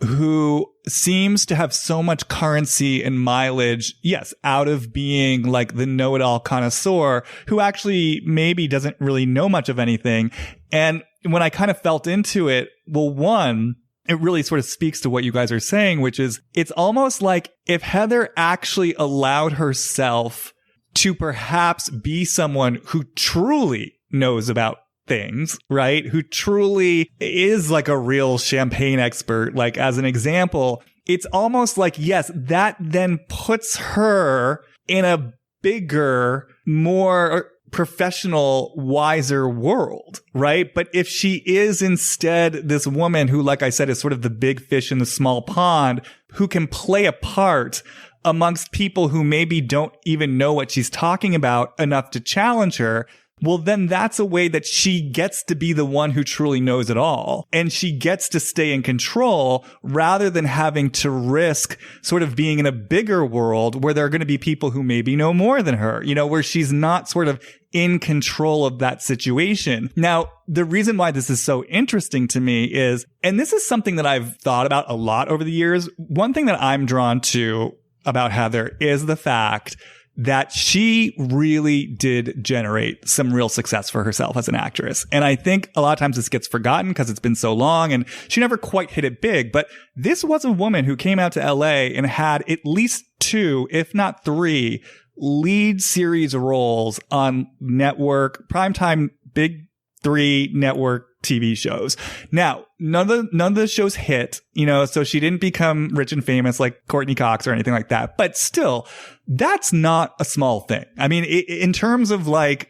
who seems to have so much currency and mileage, yes, out of being like the know-it-all connoisseur who actually maybe doesn't really know much of anything. And when I kind of felt into it, well, one, it really sort of speaks to what you guys are saying, which is it's almost like if Heather actually allowed herself to perhaps be someone who truly knows about things, right? Who truly is like a real champagne expert. Like, as an example, it's almost like, yes, that then puts her in a bigger, more professional, wiser world, right? But if she is instead this woman who, like I said, is sort of the big fish in the small pond, who can play a part amongst people who maybe don't even know what she's talking about enough to challenge her, well, then that's a way that she gets to be the one who truly knows it all. And she gets to stay in control rather than having to risk sort of being in a bigger world where there are going to be people who maybe know more than her, you know, where she's not sort of in control of that situation. Now, the reason why this is so interesting to me is, and this is something that I've thought about a lot over the years, one thing that I'm drawn to about Heather is the fact that she really did generate some real success for herself as an actress. And I think a lot of times this gets forgotten because it's been so long and she never quite hit it big. But this was a woman who came out to LA and had at least 2, if not 3, lead series roles on network, primetime big 3 network TV shows. Now, none of the shows hit, you know, so she didn't become rich and famous like Courtney Cox or anything like that. But still, that's not a small thing. I mean, in terms of like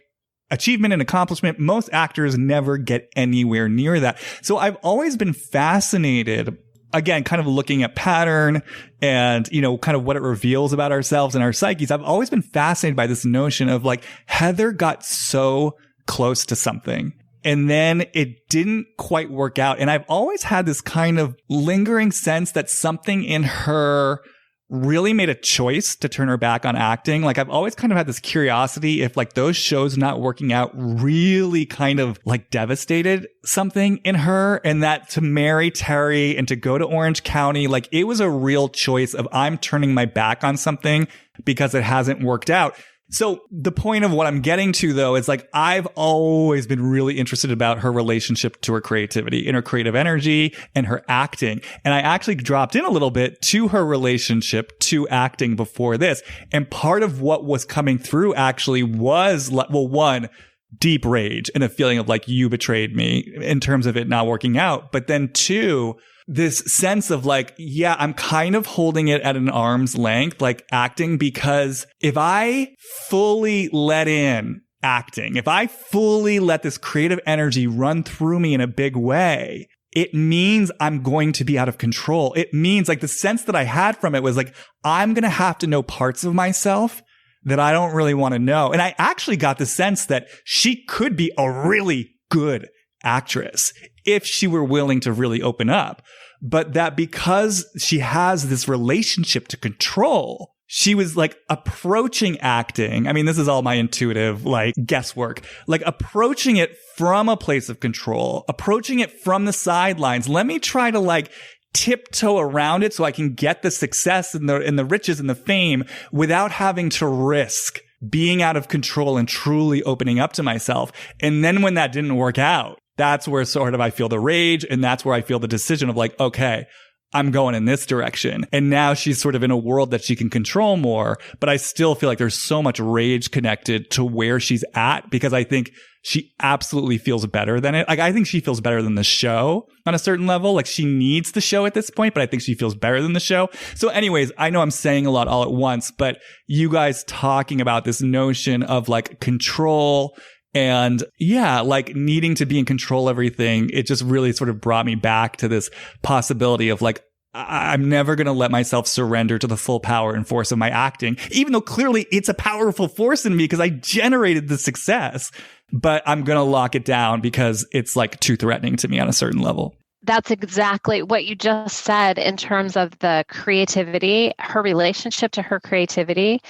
achievement and accomplishment, most actors never get anywhere near that. So I've always been fascinated, again, kind of looking at pattern and, you know, kind of what it reveals about ourselves and our psyches. I've always been fascinated by this notion of like Heather got so close to something and then it didn't quite work out. And I've always had this kind of lingering sense that something in her really made a choice to turn her back on acting. Like, I've always kind of had this curiosity if like those shows not working out really kind of like devastated something in her, and that to marry Terry and to go to Orange County, like it was a real choice of I'm turning my back on something because it hasn't worked out. So the point of what I'm getting to, though, is like I've always been really interested about her relationship to her creativity and her creative energy and her acting. And I actually dropped in a little bit to her relationship to acting before this. And part of what was coming through actually was, well, one, deep rage and a feeling of like, you betrayed me in terms of it not working out. But then 2, this sense of like, yeah, I'm kind of holding it at an arm's length, like acting, because if I fully let in acting, if I fully let this creative energy run through me in a big way, it means I'm going to be out of control. It means like the sense that I had from it was like, I'm going to have to know parts of myself that I don't really want to know. And I actually got the sense that she could be a really good actress if she were willing to really open up. But that because she has this relationship to control, she was like approaching acting. I mean, this is all my intuitive, like guesswork, like approaching it from a place of control, approaching it from the sidelines. Let me try to like tiptoe around it so I can get the success and the riches and the fame without having to risk being out of control and truly opening up to myself. And then when that didn't work out, that's where sort of I feel the rage, and that's where I feel the decision of like, okay, I'm going in this direction. And now she's sort of in a world that she can control more, but I still feel like there's so much rage connected to where she's at because I think she absolutely feels better than it. Like, I think she feels better than the show on a certain level. Like, she needs the show at this point, but I think she feels better than the show. So anyways, I know I'm saying a lot all at once, but you guys talking about this notion of like control And yeah, like needing to be in control of everything, it just really sort of brought me back to this possibility of like, I'm never going to let myself surrender to the full power and force of my acting, even though clearly it's a powerful force in me because I generated the success, but I'm going to lock it down because it's like too threatening to me on a certain level. That's exactly what you just said in terms of the creativity, her relationship to her creativity.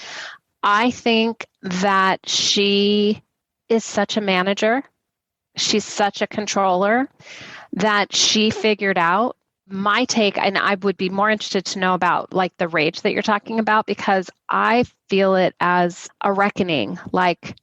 I think that she is such a manager. She's such a controller that she figured out. My take, and I would be more interested to know about like the rage that you're talking about, because I feel it as a reckoning, like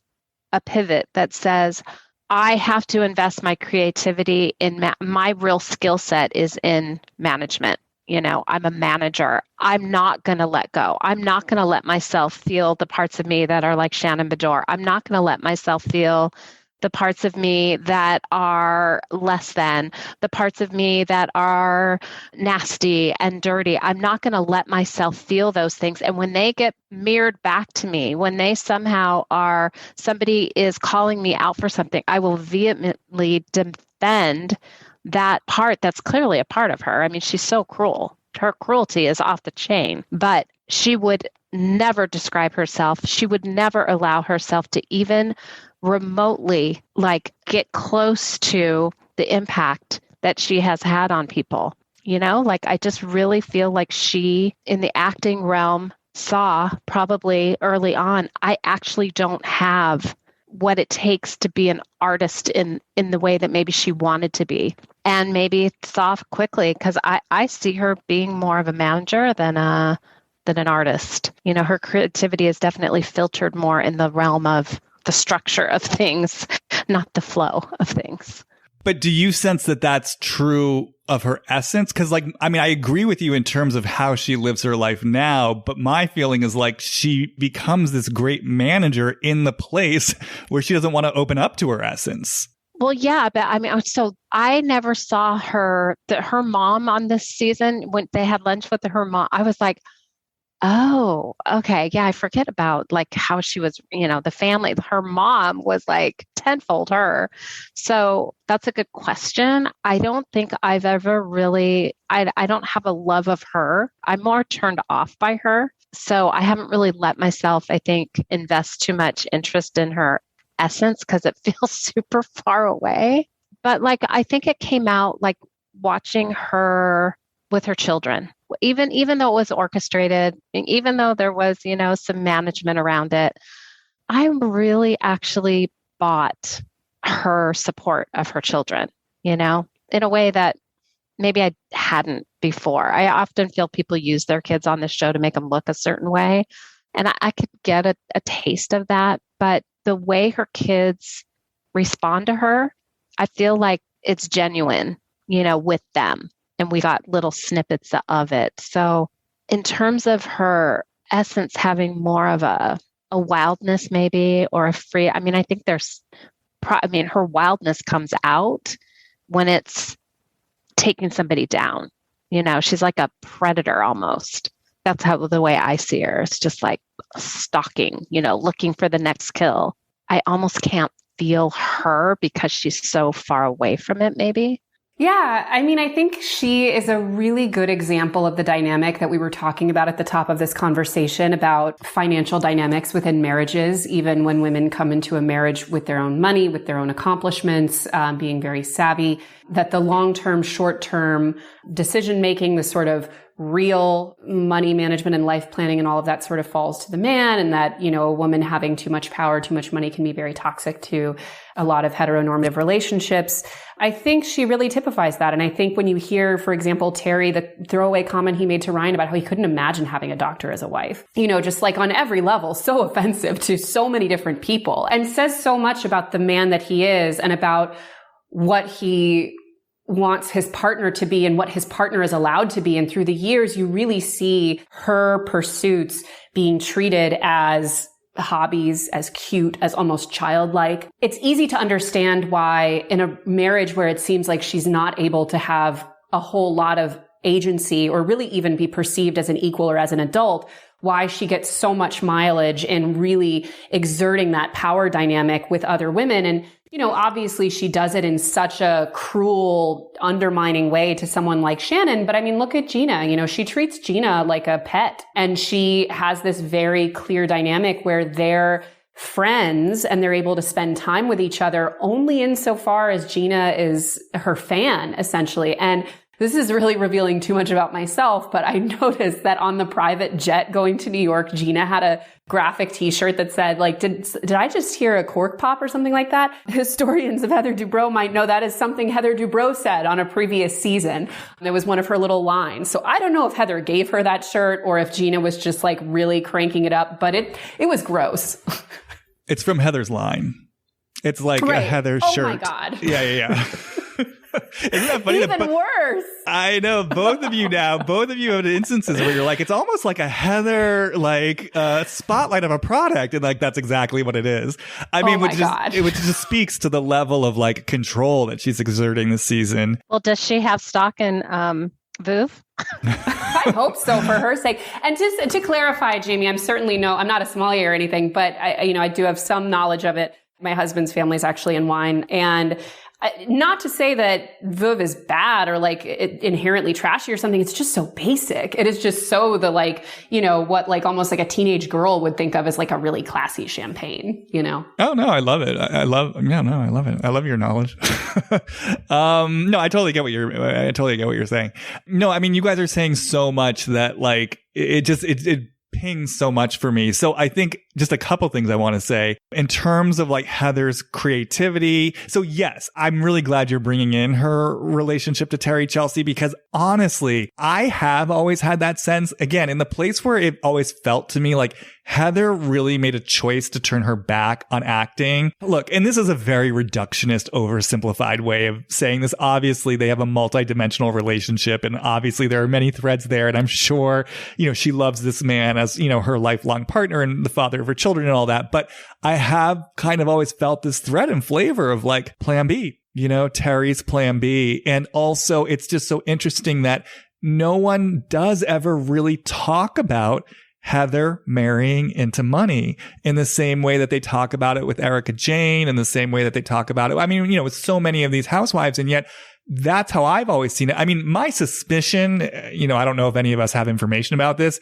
a pivot that says, I have to invest my creativity in my real skill set is in management. You know, I'm a manager. I'm not going to let go. I'm not going to let myself feel the parts of me that are like Shannon Beador. I'm not going to let myself feel the parts of me that are less than, the parts of me that are nasty and dirty. I'm not going to let myself feel those things. And when they get mirrored back to me, when they somehow are, somebody is calling me out for something, I will vehemently defend that part that's clearly a part of her. I mean, she's so cruel. Her cruelty is off the chain, but she would never describe herself. She would never allow herself to even remotely like get close to the impact that she has had on people. You know, like I just really feel like she in the acting realm saw probably early on, I actually don't have what it takes to be an artist in the way that maybe she wanted to be. And maybe saw quickly because I see her being more of a manager than an artist. You know, her creativity is definitely filtered more in the realm of the structure of things, not the flow of things. But do you sense that that's true of her essence? Because like, I mean, I agree with you in terms of how she lives her life now, but my feeling is like she becomes this great manager in the place where she doesn't want to open up to her essence. Well, yeah, but I mean, so I never saw her mom on this season when they had lunch with her mom. I was like, oh, okay. Yeah, I forget about like how she was, you know, the family. Her mom was like tenfold her. So that's a good question. I don't think I've ever really, I don't have a love of her. I'm more turned off by her. So I haven't really let myself, I think, invest too much interest in her essence because it feels super far away. But like, I think it came out like watching her with her children. Even though it was orchestrated, even though there was, you know, some management around it, I really actually bought her support of her children, you know, in a way that maybe I hadn't before. I often feel people use their kids on the show to make them look a certain way. And I could get a taste of that. But the way her kids respond to her, I feel like it's genuine, you know, with them. And we got little snippets of it. So in terms of her essence having more of a wildness maybe, or a free, I mean, I think her wildness comes out when it's taking somebody down. You know, she's like a predator almost. That's how the way I see her. It's just like stalking, you know, looking for the next kill. I almost can't feel her because she's so far away from it maybe. Yeah, I mean, I think she is a really good example of the dynamic that we were talking about at the top of this conversation about financial dynamics within marriages, even when women come into a marriage with their own money, with their own accomplishments, being very savvy, that the long-term, short-term decision-making, the sort of real money management and life planning and all of that sort of falls to the man, and that, you know, a woman having too much power, too much money can be very toxic to a lot of heteronormative relationships. I think she really typifies that. And I think when you hear, for example, Terry, the throwaway comment he made to Ryan about how he couldn't imagine having a doctor as a wife, you know, just like on every level, so offensive to so many different people, and says so much about the man that he is and about what he wants his partner to be and what his partner is allowed to be. And through the years, you really see her pursuits being treated as hobbies, as cute, as almost childlike. It's easy to understand why in a marriage where it seems like she's not able to have a whole lot of agency or really even be perceived as an equal or as an adult, why she gets so much mileage in really exerting that power dynamic with other women. And, obviously she does it in such a cruel, undermining way to someone like Shannon. But I mean, look at Gina. She treats Gina like a pet, and she has this very clear dynamic where they're friends and they're able to spend time with each other only insofar as Gina is her fan, essentially. And this is really revealing too much about myself, but I noticed that on the private jet going to New York, Gina had a graphic t-shirt that said, like, did I just hear a cork pop or something like that? Historians of Heather Dubrow might know that is something Heather Dubrow said on a previous season. It was one of her little lines. So I don't know if Heather gave her that shirt or if Gina was just like really cranking it up, but it was gross. It's from Heather's line. It's like a Heather shirt. Oh my God. Yeah. Isn't that funny? Even worse. I know. Both of you have instances where you're like, it's almost like a Heather, spotlight of a product. And like, that's exactly what it is. I mean, which just speaks to the level of like control that she's exerting this season. Well, does she have stock in Vouv? I hope so, for her sake. And just to clarify, Jamie, I'm not a sommelier or anything, but I do have some knowledge of it. My husband's family is actually in wine, and not to say that Veuve is bad or like inherently trashy or something. It's just so basic. It is just so what like almost like a teenage girl would think of as like a really classy champagne, Oh no, I love it. I love it. I love your knowledge. No, I totally get what you're saying. No, I mean, you guys are saying so much that like it pings so much for me. So I think just a couple things I want to say in terms of like Heather's creativity. So yes, I'm really glad you're bringing in her relationship to Terry, Chelsea, because honestly, I have always had that sense, again, in the place where it always felt to me like Heather really made a choice to turn her back on acting. Look, and this is a very reductionist, oversimplified way of saying this. Obviously, they have a multi-dimensional relationship, and obviously there are many threads there. And I'm sure, she loves this man as, her lifelong partner and the father of her children and all that. But I have kind of always felt this thread and flavor of like Plan B, Terry's Plan B. And also it's just so interesting that no one does ever really talk about Heather marrying into money in the same way that they talk about it with Erica Jane, in the same way that they talk about it. I mean, with so many of these housewives, and yet that's how I've always seen it. I mean, my suspicion, I don't know if any of us have information about this.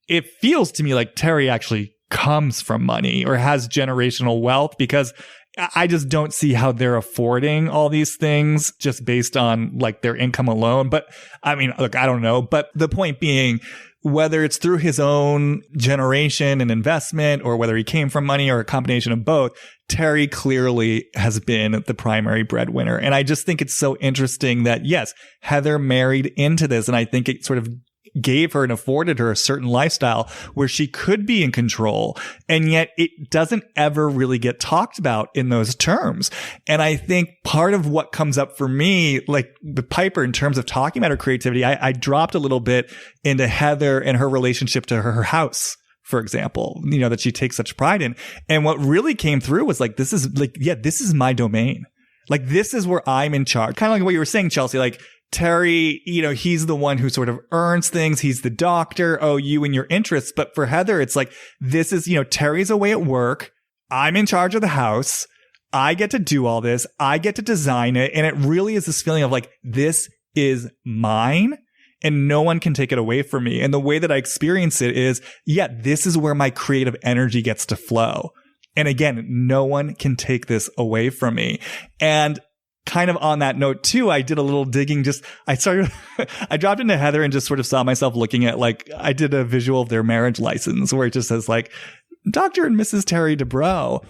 It feels to me like Terry actually comes from money or has generational wealth, because I just don't see how they're affording all these things just based on like their income alone. But I mean, look, I don't know. But the point being, whether it's through his own generation and investment or whether he came from money or a combination of both, Terry clearly has been the primary breadwinner. And I just think it's so interesting that, yes, Heather married into this. And I think it sort of gave her and afforded her a certain lifestyle where she could be in control. And yet it doesn't ever really get talked about in those terms. And I think part of what comes up for me, like with Piper, in terms of talking about her creativity, I dropped a little bit into Heather and her relationship to her house, for example, that she takes such pride in. And what really came through was like, this is my domain. Like, this is where I'm in charge. Kind of like what you were saying, Chelsea, like, Terry, he's the one who sort of earns things. He's the doctor. Oh, you and your interests. But for Heather, it's like, this is, Terry's away at work. I'm in charge of the house. I get to do all this. I get to design it. And it really is this feeling of like, this is mine and no one can take it away from me. And the way that I experience it is, this is where my creative energy gets to flow. And again, no one can take this away from me. And kind of on that note too, I did a little digging. I dropped into Heather and just sort of saw myself looking at, like, I did a visual of their marriage license where it just says like Dr. and Mrs. Terry Dubrow.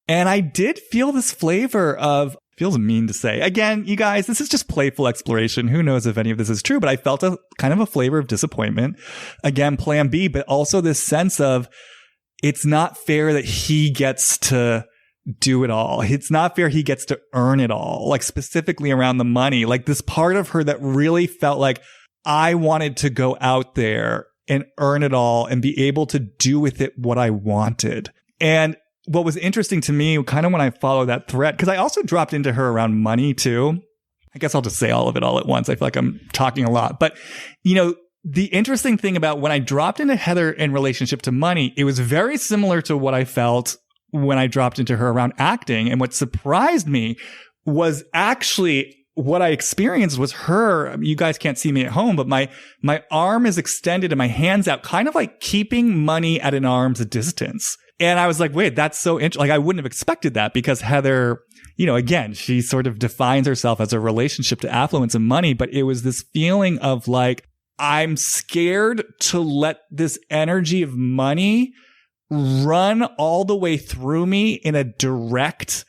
And I did feel this flavor of, feels mean to say. Again, you guys, this is just playful exploration. Who knows if any of this is true, but I felt a kind of a flavor of disappointment. Again, Plan B, but also this sense of, it's not fair that he gets to do it all. It's not fair he gets to earn it all, like specifically around the money. Like this part of her that really felt like I wanted to go out there and earn it all and be able to do with it what I wanted. And what was interesting to me, kind of when I followed that thread, because I also dropped into her around money too. I guess I'll just say all of it all at once. I feel like I'm talking a lot. But, the interesting thing about when I dropped into Heather in relationship to money, it was very similar to what I felt when I dropped into her around acting. And what surprised me was actually what I experienced was her. You guys can't see me at home, but my arm is extended and my hand's out, kind of like keeping money at an arm's distance. And I was like, wait, that's so interesting. Like, I wouldn't have expected that because Heather, again, she sort of defines herself as a relationship to affluence and money, but it was this feeling of like, I'm scared to let this energy of money run all the way through me in a direct,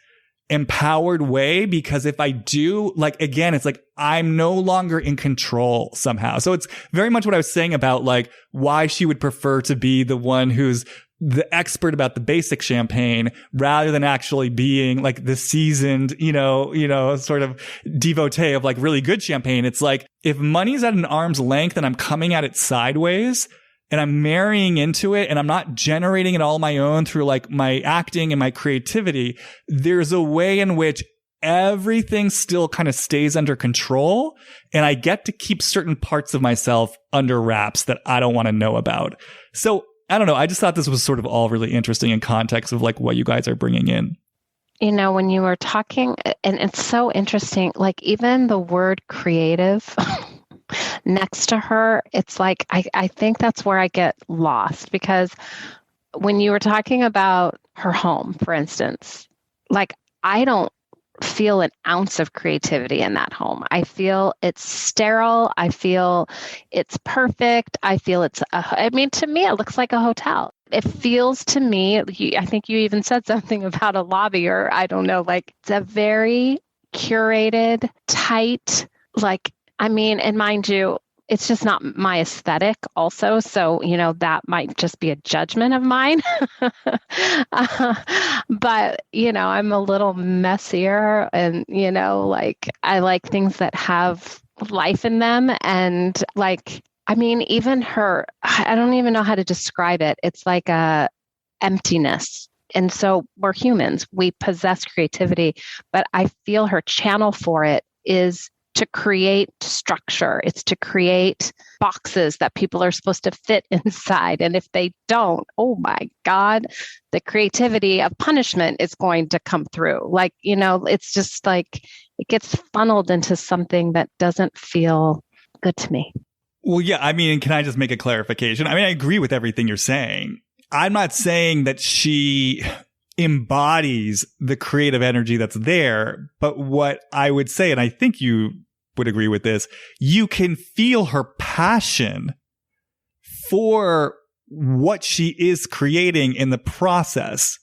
empowered way, because if I do, like, again, it's like I'm no longer in control somehow. So it's very much what I was saying about like why she would prefer to be the one who's the expert about the basic champagne rather than actually being like the seasoned, sort of devotee of like really good champagne. It's like if money's at an arm's length and I'm coming at it sideways and I'm marrying into it and I'm not generating it all on my own through like my acting and my creativity, there's a way in which everything still kind of stays under control and I get to keep certain parts of myself under wraps that I don't want to know about. So I don't know. I just thought this was sort of all really interesting in context of like what you guys are bringing in. When you were talking, and it's so interesting, like even the word creative next to her, it's like, I think that's where I get lost because when you were talking about her home, for instance, like I don't feel an ounce of creativity in that home. I feel it's sterile. I feel it's perfect. I feel to me, it looks like a hotel. It feels to me, I think you even said something about a lobby or I don't know, like it's a very curated, tight, and mind you, it's just not my aesthetic also. So, that might just be a judgment of mine. But, I'm a little messier and, I like things that have life in them. And even her, I don't even know how to describe it. It's like a emptiness. And so we're humans, we possess creativity, but I feel her channel for it is to create structure. It's to create boxes that people are supposed to fit inside. And if they don't, oh my God, the creativity of punishment is going to come through. It's just like it gets funneled into something that doesn't feel good to me. Well, yeah, can I just make a clarification? I agree with everything you're saying. I'm not saying that she embodies the creative energy that's there, but what I would say, and I think you would agree with this, you can feel her passion for what she is creating in the process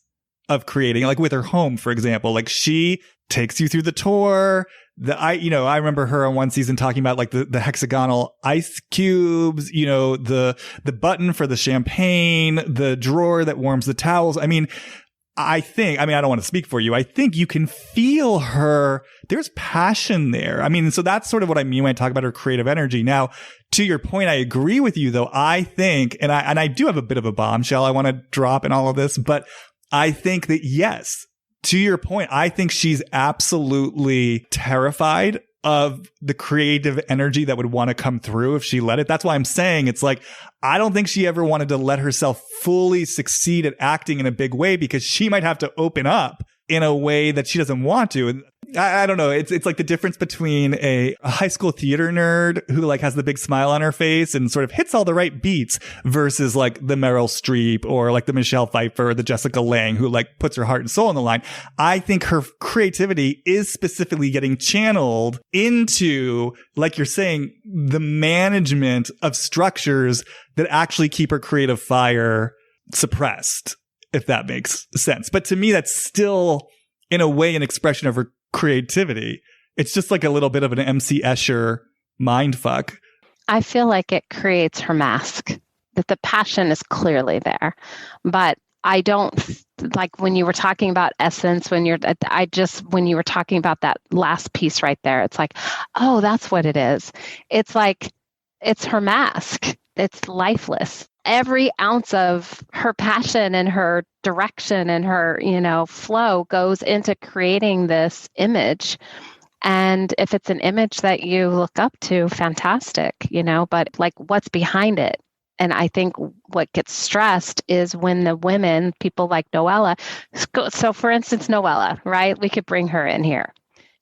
of creating, like with her home, for example. Like she takes you through the tour. I remember her on one season talking about like the hexagonal ice cubes, the button for the champagne, the drawer that warms the towels. I don't want to speak for you. I think you can feel her. There's passion there. So that's sort of what I mean when I talk about her creative energy. Now, to your point, I agree with you though. I think, and I do have a bit of a bombshell I want to drop in all of this, but I think that yes, to your point, I think she's absolutely terrified of the creative energy that would want to come through if she let it. That's why I'm saying it's like, I don't think she ever wanted to let herself fully succeed at acting in a big way because she might have to open up in a way that she doesn't want to. And I don't know. It's like the difference between a high school theater nerd who like has the big smile on her face and sort of hits all the right beats versus like the Meryl Streep or like the Michelle Pfeiffer or the Jessica Lange who like puts her heart and soul on the line. I think her creativity is specifically getting channeled into, like you're saying, the management of structures that actually keep her creative fire suppressed, if that makes sense. But to me, that's still in a way an expression of her creativity. It's just like a little bit of an MC Escher mindfuck. I feel like it creates her mask, that the passion is clearly there. But I don't like when you were talking about essence, when you were talking about that last piece right there, it's like, oh, that's what it is. It's like, it's her mask. It's lifeless. Every ounce of her passion and her direction and her, flow goes into creating this image. And if it's an image that you look up to, fantastic, but like what's behind it? And I think what gets stressed is when the women, people like Noella, so for instance, Noella, right? We could bring her in here.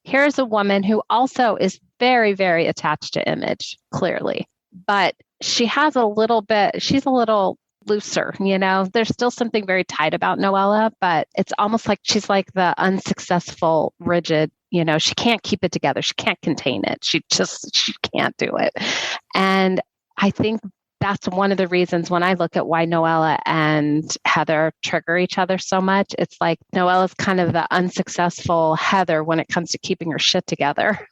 Here's a woman who also is very, very attached to image, clearly, but she's a little looser, There's still something very tight about Noella, but it's almost like she's like the unsuccessful, rigid, she can't keep it together. She can't contain it. She can't do it. And I think that's one of the reasons when I look at why Noella and Heather trigger each other so much. It's like Noella's kind of the unsuccessful Heather when it comes to keeping her shit together.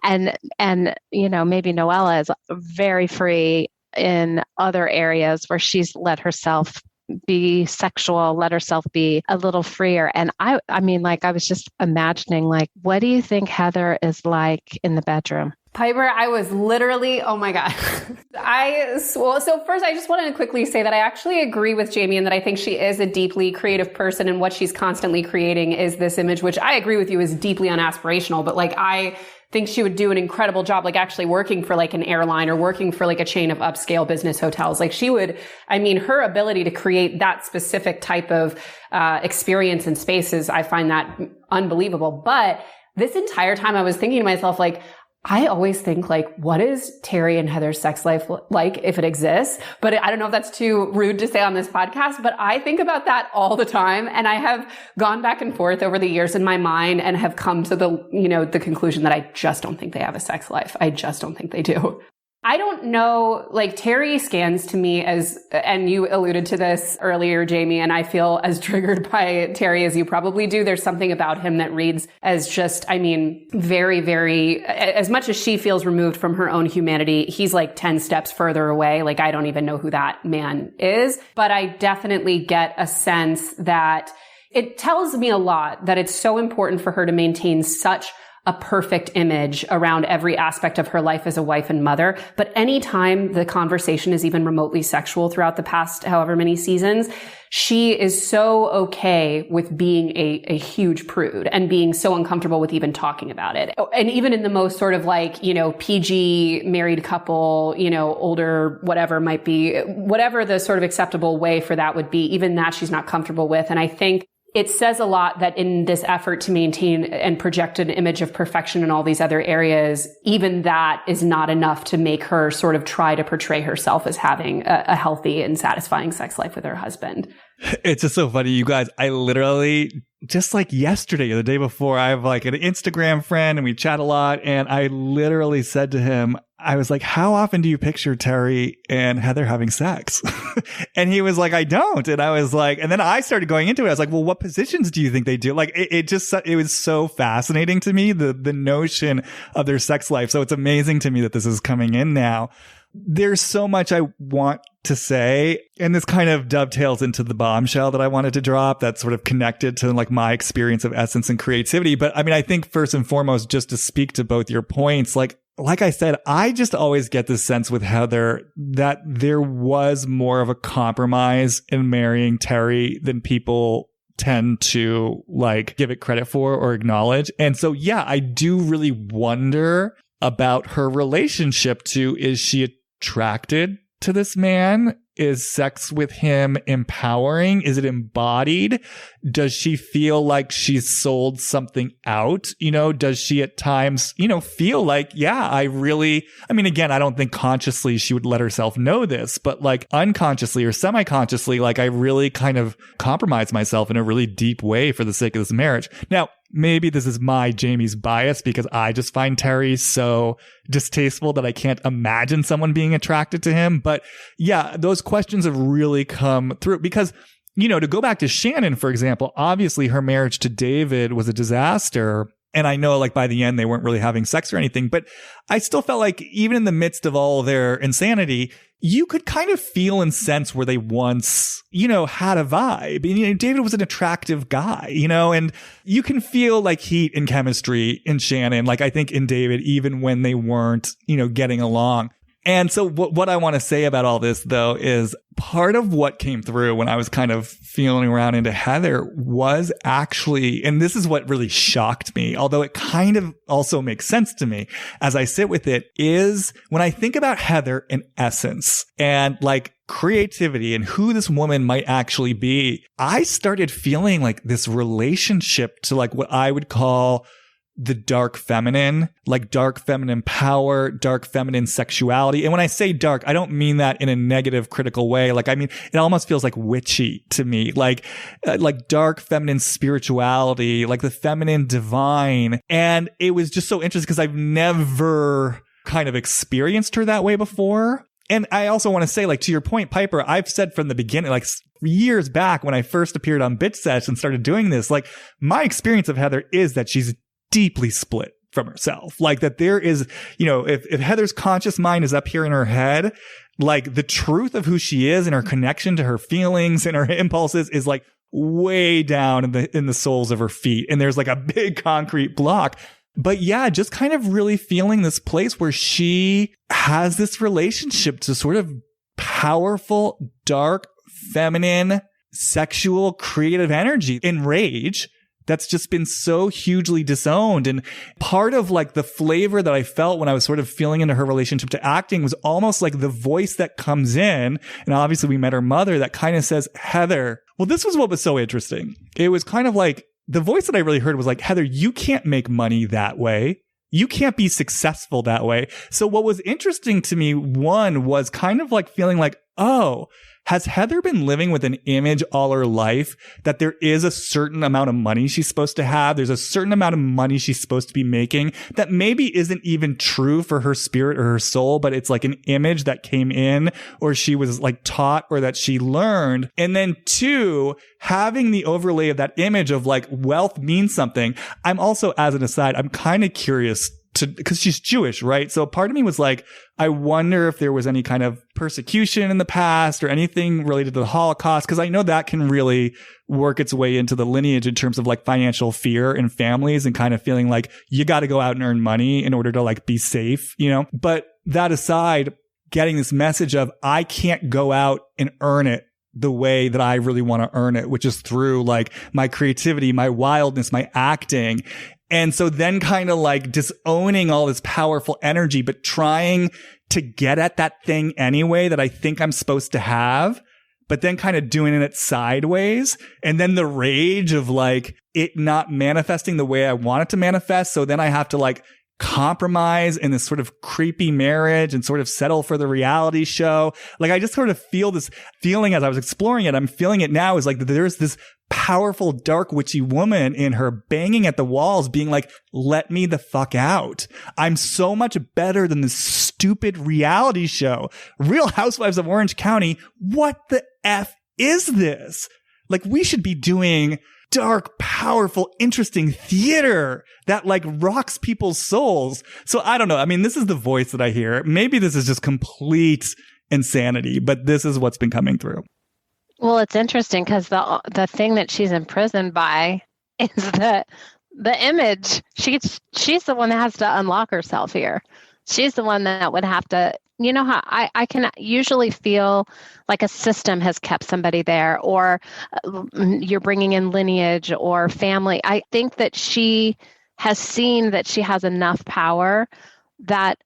And maybe Noella is very free in other areas where she's let herself be sexual, let herself be a little freer. And I was just imagining, like, what do you think Heather is like in the bedroom? Piper, I was literally, oh my God. So first I just wanted to quickly say that I actually agree with Jamie and that I think she is a deeply creative person, and what she's constantly creating is this image, which I agree with you is deeply unaspirational, but like I think she would do an incredible job, like actually working for like an airline or working for like a chain of upscale business hotels. Like she would, her ability to create that specific type of experience and spaces, I find that unbelievable. But this entire time I was thinking to myself, like, I always think like, what is Terry and Heather's sex life like if it exists? But I don't know if that's too rude to say on this podcast, but I think about that all the time. And I have gone back and forth over the years in my mind and have come to the conclusion that I just don't think they have a sex life. I just don't think they do. I don't know, like Terry scans to me as, and you alluded to this earlier, Jamie, and I feel as triggered by Terry as you probably do. There's something about him that reads as just, very, very, as much as she feels removed from her own humanity, he's like 10 steps further away. Like I don't even know who that man is, but I definitely get a sense that it tells me a lot that it's so important for her to maintain such a perfect image around every aspect of her life as a wife and mother. But anytime the conversation is even remotely sexual throughout the past however many seasons, she is so okay with being a huge prude and being so uncomfortable with even talking about it. And even in the most sort of like, PG married couple, older, whatever might be, whatever the sort of acceptable way for that would be, even that she's not comfortable with. And I think it says a lot that in this effort to maintain and project an image of perfection in all these other areas, even that is not enough to make her sort of try to portray herself as having a healthy and satisfying sex life with her husband. It's just so funny, you guys. I literally, just like yesterday or the day before, I have like an Instagram friend and we chat a lot. And I literally said to him, I was like, how often do you picture Terry and Heather having sex? And he was like, I don't. And I was like, and then I started going into it. I was like, well, what positions do you think they do? Like, it was so fascinating to me, the notion of their sex life. So it's amazing to me that this is coming in now. There's so much I want to say, and this kind of dovetails into the bombshell that I wanted to drop that's sort of connected to like my experience of essence and creativity. But I think first and foremost, just to speak to both your points, like I said, I just always get this sense with Heather that there was more of a compromise in marrying Terry than people tend to like give it credit for or acknowledge. And so, yeah, I do really wonder about her relationship to, is she attracted to this man? Is sex with him empowering? Is it embodied? Does she feel like she's sold something out? Does she at times, feel like, yeah, again, I don't think consciously she would let herself know this, but like unconsciously or semi-consciously, like I really kind of compromise myself in a really deep way for the sake of this marriage. Now, maybe this is my Jamie's bias because I just find Terry so distasteful that I can't imagine someone being attracted to him. But yeah, those questions have really come through because, to go back to Shannon, for example, obviously her marriage to David was a disaster. And I know like by the end, they weren't really having sex or anything, but I still felt like even in the midst of all their insanity, you could kind of feel and sense where they once, had a vibe. David was an attractive guy, and you can feel like heat and chemistry in Shannon. Like I think in David, even when they weren't, getting along. And so what I want to say about all this, though, is part of what came through when I was kind of feeling around into Heather was actually, and this is what really shocked me, although it kind of also makes sense to me as I sit with it, is when I think about Heather in essence and like creativity and who this woman might actually be, I started feeling like this relationship to like what I would call the dark feminine, like dark feminine power, dark feminine sexuality. And when I say dark, I don't mean that in a negative, critical way. Like, I mean, it almost feels like witchy to me, like dark feminine spirituality, like the feminine divine. And it was just so interesting because I've never kind of experienced her that way before. And I also want to say, like, to your point, Piper, I've said from the beginning, like years back when I first appeared on Bitch Sesh and started doing this, like my experience of Heather is that she's deeply split from herself. Like that there is, you know, if Heather's conscious mind is up here in her head, like the truth of who she is and her connection to her feelings and her impulses is like way down in the soles of her feet. And there's like a big concrete block. But yeah, just kind of really feeling this place where she has this relationship to sort of powerful, dark, feminine, sexual, creative energy and rage that's just been so hugely disowned. And part of like the flavor that I felt when I was sort of feeling into her relationship to acting was almost like the voice that comes in. And obviously we met her mother that kind of says, Heather, well, this was what was so interesting. It was kind of like the voice that I really heard was like, Heather, you can't make money that way. You can't be successful that way. So what was interesting to me, one, was kind of like feeling like, oh, has Heather been living with an image all her life that there is a certain amount of money she's supposed to have? There's a certain amount of money she's supposed to be making that maybe isn't even true for her spirit or her soul, but it's like an image that came in or she was like taught or that she learned. And then two, having the overlay of that image of like wealth means something. I'm also, as an aside, I'm kind of curious because she's Jewish, right? So part of me was like, I wonder if there was any kind of persecution in the past or anything related to the Holocaust, because I know that can really work its way into the lineage in terms of like financial fear in families and kind of feeling like you got to go out and earn money in order to like be safe, you know? But that aside, getting this message of I can't go out and earn it the way that I really want to earn it, which is through like my creativity, my wildness, my acting. And so then kind of like disowning all this powerful energy, but trying to get at that thing anyway that I think I'm supposed to have, but then kind of doing it sideways. And then the rage of like it not manifesting the way I want it to manifest. So then I have to like compromise in this sort of creepy marriage and sort of settle for the reality show. Like I just sort of feel this feeling as I was exploring it. I'm feeling it now is like there's this powerful, dark, witchy woman in her banging at the walls being like, let me the fuck out. I'm so much better than this stupid reality show. Real Housewives of Orange County. What the F is this? Like we should be doing dark, powerful, interesting theater that like rocks people's souls. So I don't know. I mean, this is the voice that I hear. Maybe this is just complete insanity, but this is what's been coming through. Well, it's interesting because the thing that she's imprisoned by is the image. She's the one that has to unlock herself here. She's the one that would have to, you know how I can usually feel like a system has kept somebody there, or you're bringing in lineage or family. I think that she has seen that she has enough power that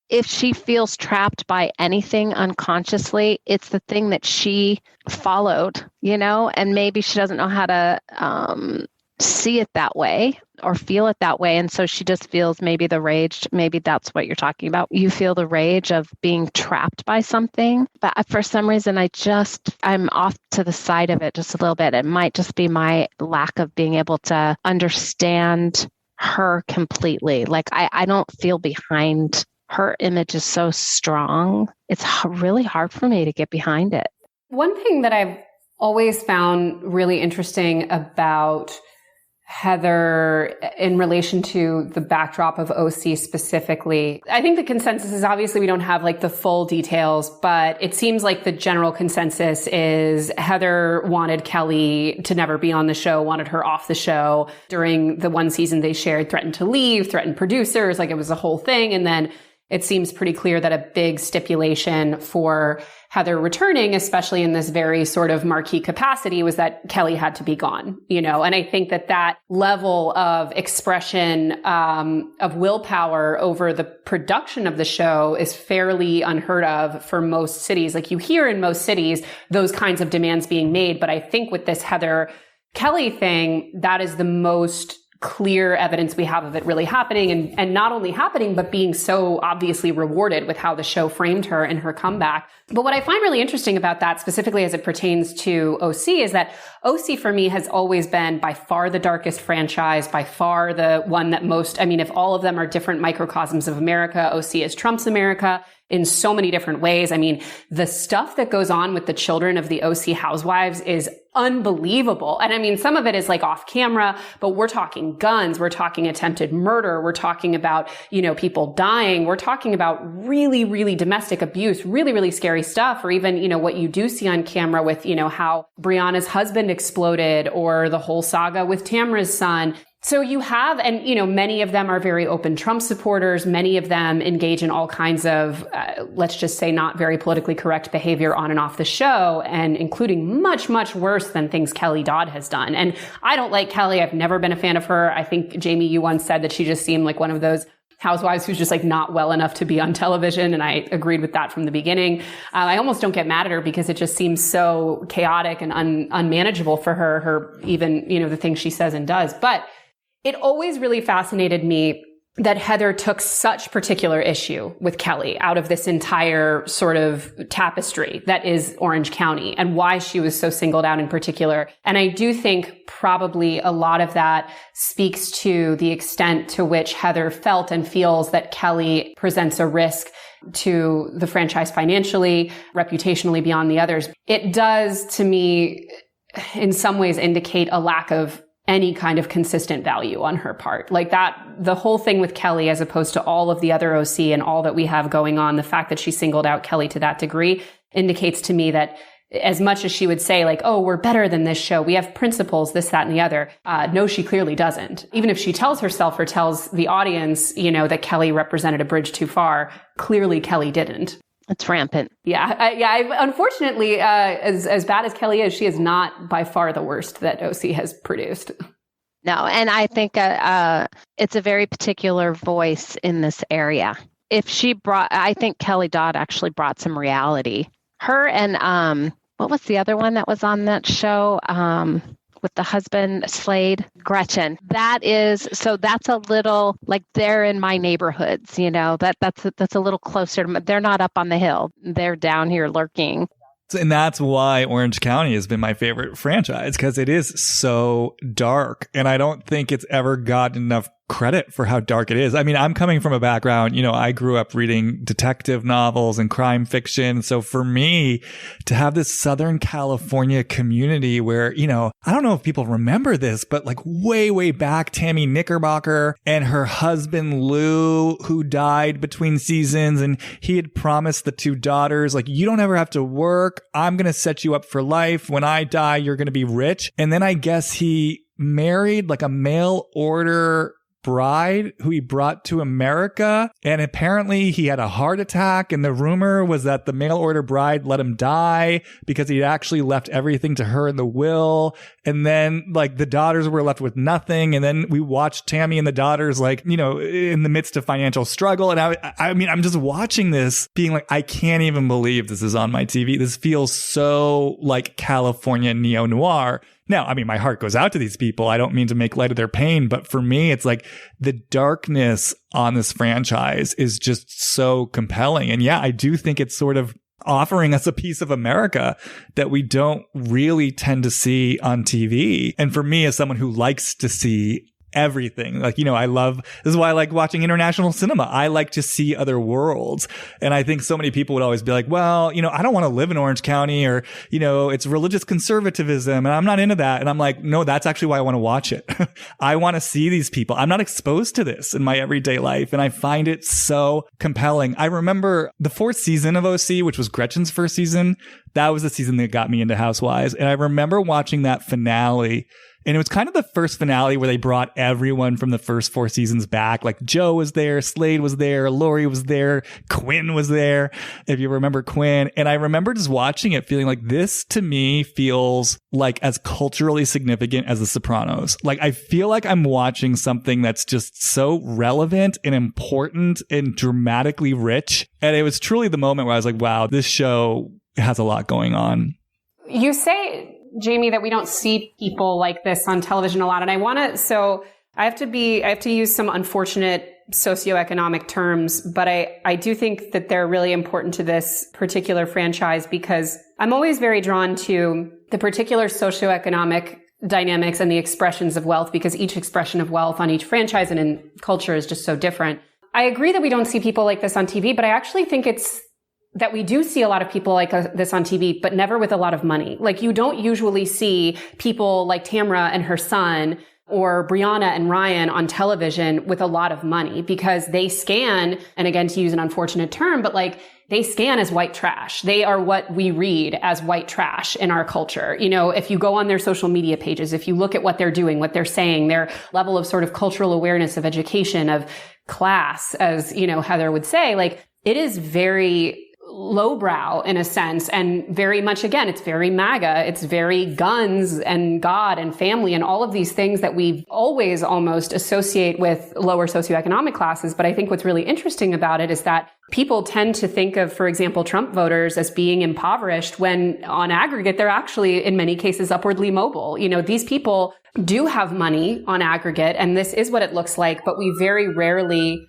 if she feels trapped by anything unconsciously, it's the thing that she followed, you know, and maybe she doesn't know how to see it that way or feel it that way. And so she just feels maybe the rage, maybe that's what you're talking about. You feel the rage of being trapped by something. But for some reason, I'm off to the side of it just a little bit. It might just be my lack of being able to understand her completely. Like I don't feel behind her image is so strong. It's really hard for me to get behind it. One thing that I've always found really interesting about Heather in relation to the backdrop of OC specifically, I think the consensus is obviously we don't have like the full details, but it seems like the general consensus is Heather wanted Kelly to never be on the show, wanted her off the show. During the one season they shared, threatened to leave, threatened producers, like it was a whole thing. And then it seems pretty clear that a big stipulation for Heather returning, especially in this very sort of marquee capacity, was that Kelly had to be gone, and I think that level of expression, of willpower over the production of the show is fairly unheard of for most cities. Like, you hear in most cities those kinds of demands being made, but I think with this Heather Kelly thing, that is the most clear evidence we have of it really happening, and not only happening, but being so obviously rewarded with how the show framed her and her comeback. But what I find really interesting about that, specifically as it pertains to OC, is that OC for me has always been by far the darkest franchise, by far the one that most, if all of them are different microcosms of America, OC is Trump's America in so many different ways. The stuff that goes on with the children of the OC housewives is unbelievable. And some of it is like off camera, but we're talking guns, we're talking attempted murder, we're talking about, people dying, we're talking about really, really domestic abuse, really, really scary stuff, or even, what you do see on camera with, how Brianna's husband exploded, or the whole saga with Tamra's son. So you have, and many of them are very open Trump supporters. Many of them engage in all kinds of, let's just say, not very politically correct behavior on and off the show, and including much, much worse than things Kelly Dodd has done. And I don't like Kelly. I've never been a fan of her. I think, Jamie, you once said that she just seemed like one of those housewives who's just like not well enough to be on television. And I agreed with that from the beginning. I almost don't get mad at her because it just seems so chaotic and unmanageable for her even, the things she says and does. But it always really fascinated me that Heather took such particular issue with Kelly out of this entire sort of tapestry that is Orange County, and why she was so singled out in particular. And I do think probably a lot of that speaks to the extent to which Heather felt and feels that Kelly presents a risk to the franchise financially, reputationally beyond the others. It does, to me, in some ways indicate a lack of any kind of consistent value on her part. Like that, the whole thing with Kelly, as opposed to all of the other OC and all that we have going on, the fact that she singled out Kelly to that degree indicates to me that as much as she would say like, oh, we're better than this show, we have principles, this, that, and the other. No, she clearly doesn't. Even if she tells herself or tells the audience, that Kelly represented a bridge too far, clearly Kelly didn't. It's rampant. Unfortunately, as bad as Kelly is, she is not by far the worst that OC has produced. No, and I think it's a very particular voice in this area. I think Kelly Dodd actually brought some reality. Her and what was the other one that was on that show? With the husband, Slade, Gretchen. That's a little like they're in my neighborhoods, that's a little closer to, they're not up on the hill. They're down here lurking. And that's why Orange County has been my favorite franchise, because it is so dark. And I don't think it's ever gotten enough credit for how dark it is. I'm coming from a background, I grew up reading detective novels and crime fiction. So for me to have this Southern California community where, I don't know if people remember this, but like way, way back, Tammy Knickerbocker and her husband, Lou, who died between seasons, and he had promised the two daughters, like, you don't ever have to work. I'm going to set you up for life. When I die, you're going to be rich. And then I guess he married like a mail order bride who he brought to America. And apparently he had a heart attack. And the rumor was that the mail order bride let him die because he'd actually left everything to her in the will. And then like the daughters were left with nothing. And then we watched Tammy and the daughters like, in the midst of financial struggle. And I'm just watching this being like, I can't even believe this is on my TV. This feels so like California neo-noir. Now, my heart goes out to these people. I don't mean to make light of their pain, but for me, it's like the darkness on this franchise is just so compelling. And yeah, I do think it's sort of offering us a piece of America that we don't really tend to see on TV. And for me, as someone who likes to see everything, like, this is why I like watching international cinema. I like to see other worlds. And I think so many people would always be like, well, I don't want to live in Orange County, or, it's religious conservatism and I'm not into that. And I'm like, no, that's actually why I want to watch it. I want to see these people. I'm not exposed to this in my everyday life. And I find it so compelling. I remember the fourth season of OC, which was Gretchen's first season. That was the season that got me into Housewives. And I remember watching that finale And it was kind of the first finale where they brought everyone from the first 4 seasons back. Like Joe was there, Slade was there, Lori was there, Quinn was there, if you remember Quinn. And I remember just watching it feeling like this to me feels like as culturally significant as The Sopranos. Like I feel like I'm watching something that's just so relevant and important and dramatically rich. And it was truly the moment where I was like, wow, this show has a lot going on. You say, Jamie, that we don't see people like this on television a lot. And I have to use some unfortunate socioeconomic terms, but I do think that they're really important to this particular franchise because I'm always very drawn to the particular socioeconomic dynamics and the expressions of wealth, because each expression of wealth on each franchise and in culture is just so different. I agree that we don't see people like this on TV, but I actually think it's that we do see a lot of people like this on TV, but never with a lot of money. Like you don't usually see people like Tamra and her son or Brianna and Ryan on television with a lot of money because they scan, and again, to use an unfortunate term, but like they scan as white trash. They are what we read as white trash in our culture. You know, if you go on their social media pages, if you look at what they're doing, what they're saying, their level of sort of cultural awareness of education, of class, as, you know, Heather would say, like it is very lowbrow in a sense, and very much, again, it's very MAGA, it's very guns and God and family and all of these things that we always almost associate with lower socioeconomic classes. But I think what's really interesting about it is that people tend to think of, for example, Trump voters as being impoverished when on aggregate, they're actually in many cases upwardly mobile. You know, these people do have money on aggregate, and this is what it looks like, but we very rarely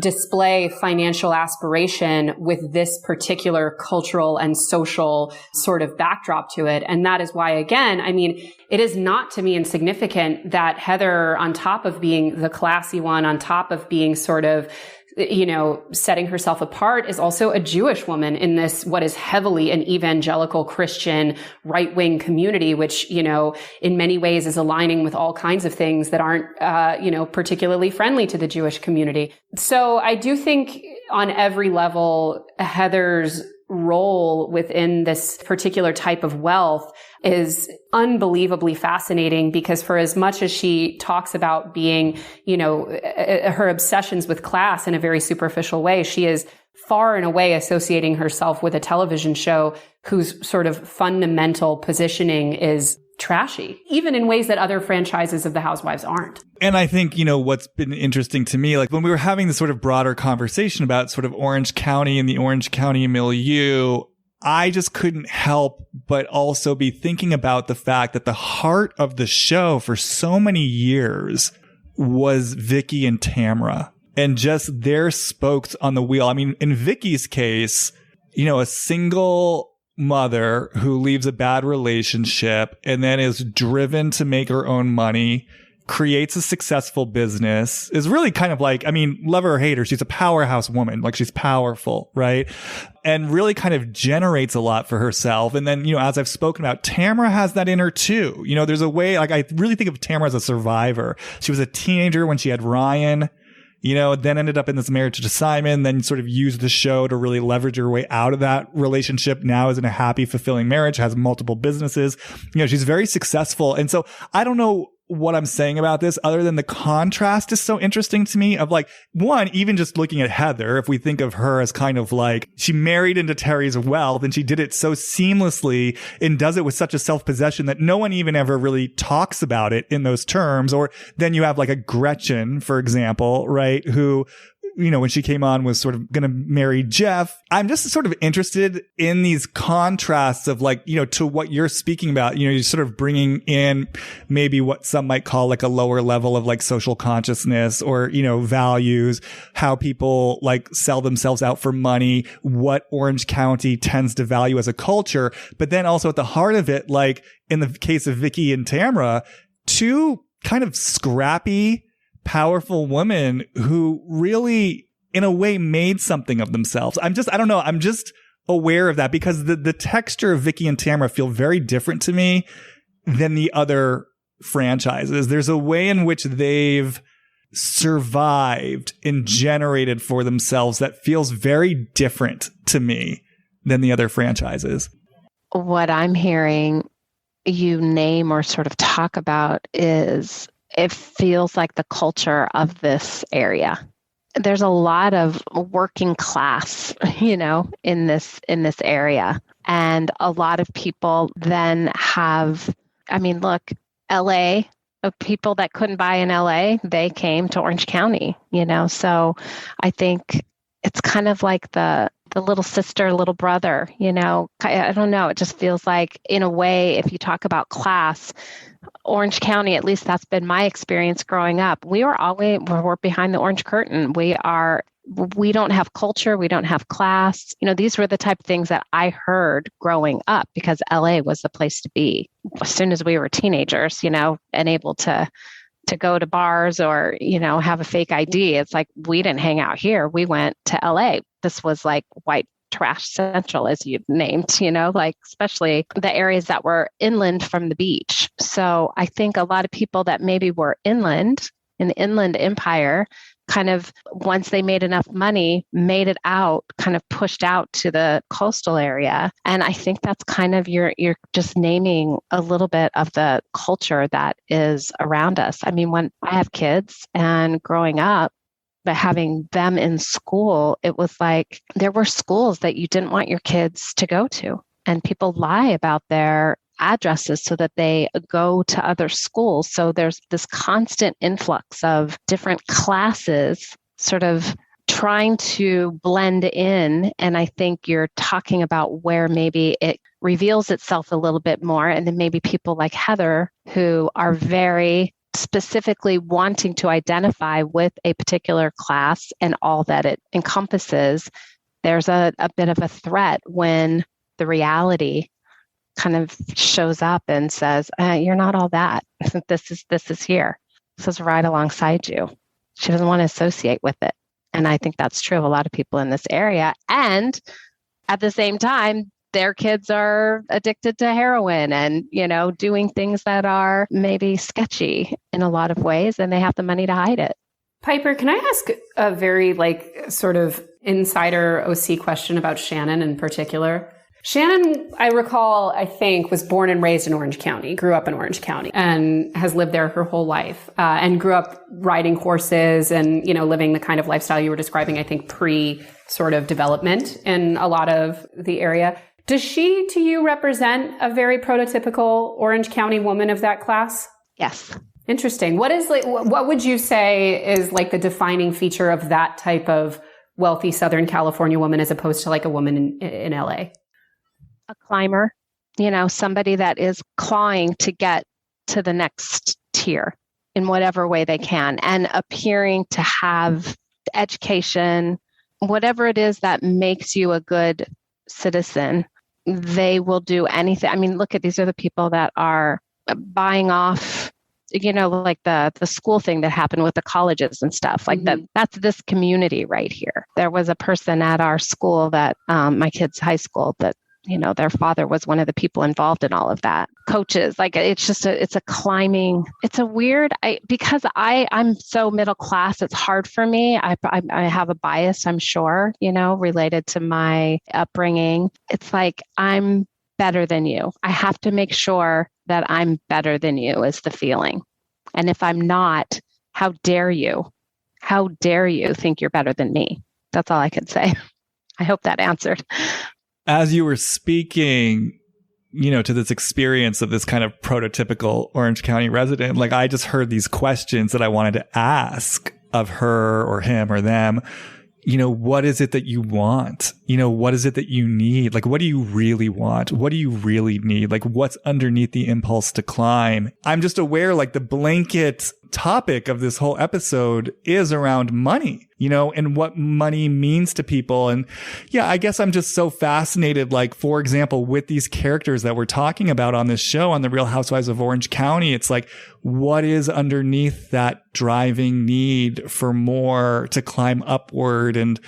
display financial aspiration with this particular cultural and social sort of backdrop to it. And that is why, again, I mean, it is not to me insignificant that Heather, on top of being the classy one, on top of being sort of, you know, setting herself apart, is also a Jewish woman in this, what is heavily an evangelical Christian right-wing community, which, you know, in many ways is aligning with all kinds of things that aren't, you know, particularly friendly to the Jewish community. So I do think on every level, Heather's role within this particular type of wealth is unbelievably fascinating, because for as much as she talks about being, you know, her obsessions with class in a very superficial way, she is far and away associating herself with a television show whose sort of fundamental positioning is trashy, even in ways that other franchises of the Housewives aren't. And I think, you know, what's been interesting to me, like when we were having this sort of broader conversation about sort of Orange County and the Orange County milieu, I just couldn't help but also be thinking about the fact that the heart of the show for so many years was Vicky and Tamra and just their spokes on the wheel. I mean, in Vicky's case, you know, a single mother who leaves a bad relationship and then is driven to make her own money, creates a successful business, is really kind of like, I mean, love her or hate her, she's a powerhouse woman. Like she's powerful, right? And really kind of generates a lot for herself. And then, you know, as I've spoken about, Tamra has that in her too. You know, there's a way, like I really think of Tamra as a survivor. She was a teenager when she had Ryan, you know, then ended up in this marriage to Simon, then sort of used the show to really leverage her way out of that relationship. Now is in a happy, fulfilling marriage, has multiple businesses. You know, she's very successful. And so I don't know what I'm saying about this other than the contrast is so interesting to me of like, one, even just looking at Heather, if we think of her as kind of like she married into Terry's wealth and she did it so seamlessly and does it with such a self-possession that no one even ever really talks about it in those terms. Or then you have like a Gretchen, for example, right, who, you know, when she came on was sort of going to marry Jeff. I'm just sort of interested in these contrasts of like, you know, to what you're speaking about, you know, you're sort of bringing in maybe what some might call like a lower level of like social consciousness or, you know, values, how people like sell themselves out for money, what Orange County tends to value as a culture. But then also at the heart of it, like in the case of Vicky and Tamra, two kind of scrappy, powerful women who really, in a way, made something of themselves. I don't know. I'm just aware of that because the texture of Vicky and Tamra feel very different to me than the other franchises. There's a way in which they've survived and generated for themselves that feels very different to me than the other franchises. What I'm hearing you name or sort of talk about is it feels like the culture of this area. There's a lot of working class, in this area. And a lot of people then have, look, LA, people that couldn't buy in LA, they came to Orange County, So I think it's kind of like the little sister, little brother, I don't know. It just feels like, in a way, if you talk about class, Orange County, at least that's been my experience growing up. We're behind the orange curtain. We don't have culture. We don't have class. These were the type of things that I heard growing up because LA was the place to be. As soon as we were teenagers, and able to go to bars or, have a fake ID. It's like, we didn't hang out here. We went to LA. This was like white trash central, as you've named, especially the areas that were inland from the beach. So I think a lot of people that maybe were inland in the Inland Empire, kind of once they made enough money, made it out, kind of pushed out to the coastal area. And I think that's kind of, you're just naming a little bit of the culture that is around us. When I have kids and growing up, but having them in school, it was like there were schools that you didn't want your kids to go to. And people lie about their addresses so that they go to other schools. So there's this constant influx of different classes sort of trying to blend in. And I think you're talking about where maybe it reveals itself a little bit more. And then maybe people like Heather, who are very specifically wanting to identify with a particular class and all that it encompasses, there's a bit of a threat when the reality kind of shows up and says, you're not all that. This is here. This is right alongside you. She doesn't want to associate with it. And I think that's true of a lot of people in this area. And at the same time, their kids are addicted to heroin and, doing things that are maybe sketchy in a lot of ways, and they have the money to hide it. Piper, can I ask a very sort of insider OC question about Shannon in particular? Shannon, I recall, I think, was born and raised in Orange County, grew up in Orange County, and has lived there her whole life, and grew up riding horses and, living the kind of lifestyle you were describing, I think, pre sort of development in a lot of the area. Does she, to you, represent a very prototypical Orange County woman of that class? Yes. Interesting. What would you say is the defining feature of that type of wealthy Southern California woman as opposed to a woman in LA? A climber, somebody that is clawing to get to the next tier in whatever way they can and appearing to have education, whatever it is that makes you a good citizen. They will do anything. Look at these are the people that are buying off, the school thing that happened with the colleges and stuff that's this community right here. There was a person at our school that my kids' high school that, their father was one of the people involved in all of that. Coaches, it's a climbing, it's a weird, because I'm so middle class, it's hard for me. I have a bias, I'm sure, related to my upbringing. It's like, I'm better than you. I have to make sure that I'm better than you is the feeling. And if I'm not, how dare you? How dare you think you're better than me? That's all I can say. I hope that answered. As you were speaking, to this experience of this kind of prototypical Orange County resident, I just heard these questions that I wanted to ask of her or him or them. What is it that you want? What is it that you need? What do you really want? What do you really need? What's underneath the impulse to climb? I'm just aware, the blanket topic of this whole episode is around money, and what money means to people. And yeah, I guess I'm just so fascinated, for example, with these characters that we're talking about on this show, on The Real Housewives of Orange County. It's what is underneath that driving need for more, to climb upward? And,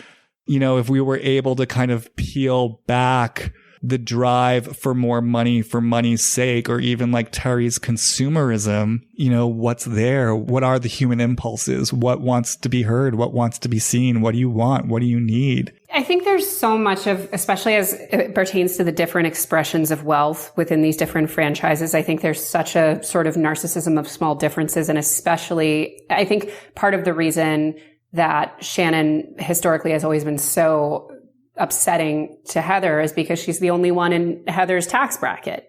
if we were able to kind of peel back the drive for more money for money's sake, or even like Terry's consumerism, what's there? What are the human impulses? What wants to be heard? What wants to be seen? What do you want? What do you need? I think there's so much of, especially as it pertains to the different expressions of wealth within these different franchises, I think there's such a sort of narcissism of small differences. And especially, I think part of the reason that Shannon historically has always been so upsetting to Heather is because she's the only one in Heather's tax bracket.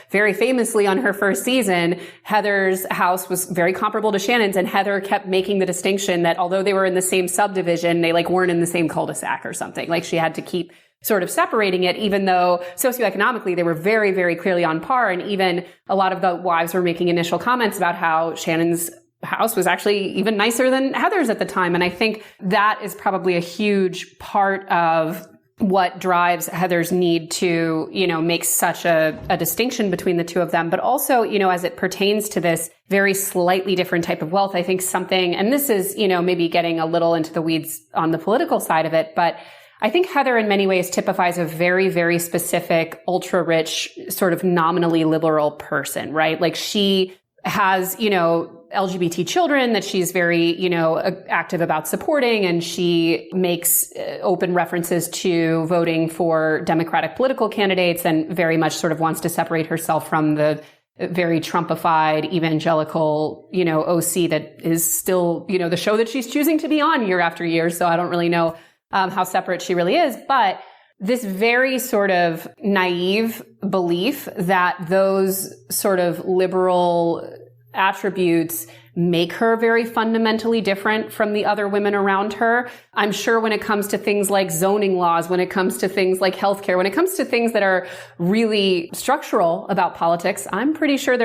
Very famously on her first season, Heather's house was very comparable to Shannon's, and Heather kept making the distinction that although they were in the same subdivision, they weren't in the same cul-de-sac or something. Like she had to keep sort of separating it, even though socioeconomically they were very, very clearly on par. And even a lot of the wives were making initial comments about how Shannon's house was actually even nicer than Heather's at the time. And I think that is probably a huge part of what drives Heather's need to, make such a distinction between the two of them. But also, as it pertains to this very slightly different type of wealth, I think something, and this is, maybe getting a little into the weeds on the political side of it, but I think Heather in many ways typifies a very, very specific, ultra rich, sort of nominally liberal person, right? Like she has, LGBT children that she's very, active about supporting. And she makes open references to voting for Democratic political candidates and very much sort of wants to separate herself from the very Trumpified evangelical, OC that is still, the show that she's choosing to be on year after year. So I don't really know how separate she really is. But this very sort of naive belief that those sort of liberal attributes make her very fundamentally different from the other women around her. I'm sure when it comes to things like zoning laws, when it comes to things like healthcare, when it comes to things that are really structural about politics, I'm pretty sure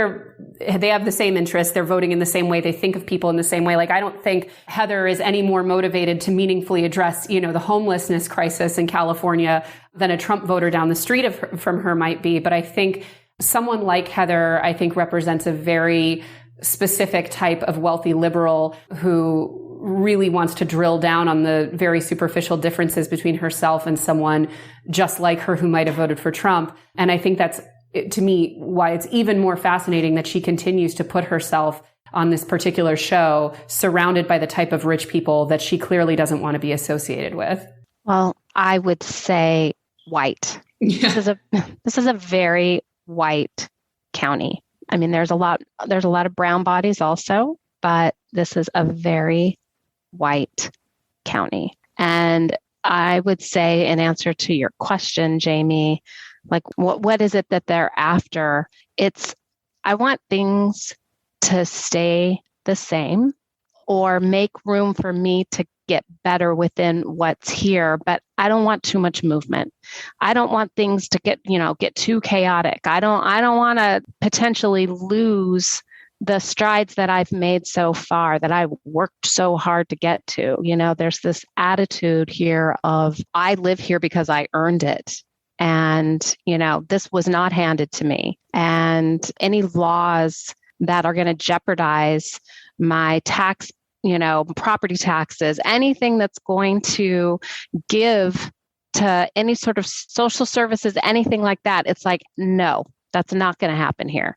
they have the same interests. They're voting in the same way. They think of people in the same way. Like, I don't think Heather is any more motivated to meaningfully address, the homelessness crisis in California than a Trump voter down the street from her might be. But I think someone like Heather, I think, represents a very specific type of wealthy liberal who really wants to drill down on the very superficial differences between herself and someone just like her who might have voted for Trump. And I think that's, to me, why it's even more fascinating that she continues to put herself on this particular show surrounded by the type of rich people that she clearly doesn't want to be associated with. Well, I would say white. Yeah. This is a very white county. I mean, there's a lot of brown bodies also, but this is a very white county. And I would say, in answer to your question, Jamie, like what is it that they're after? I want things to stay the same or make room for me to get better within what's here, but I don't want too much movement. I don't want things to get too chaotic. I don't want to potentially lose the strides that I've made so far, that I worked so hard to get to. There's this attitude here of, I live here because I earned it. And, this was not handed to me. And any laws that are going to jeopardize my tax, property taxes, anything that's going to give to any sort of social services, anything like that. It's like, no, that's not going to happen here.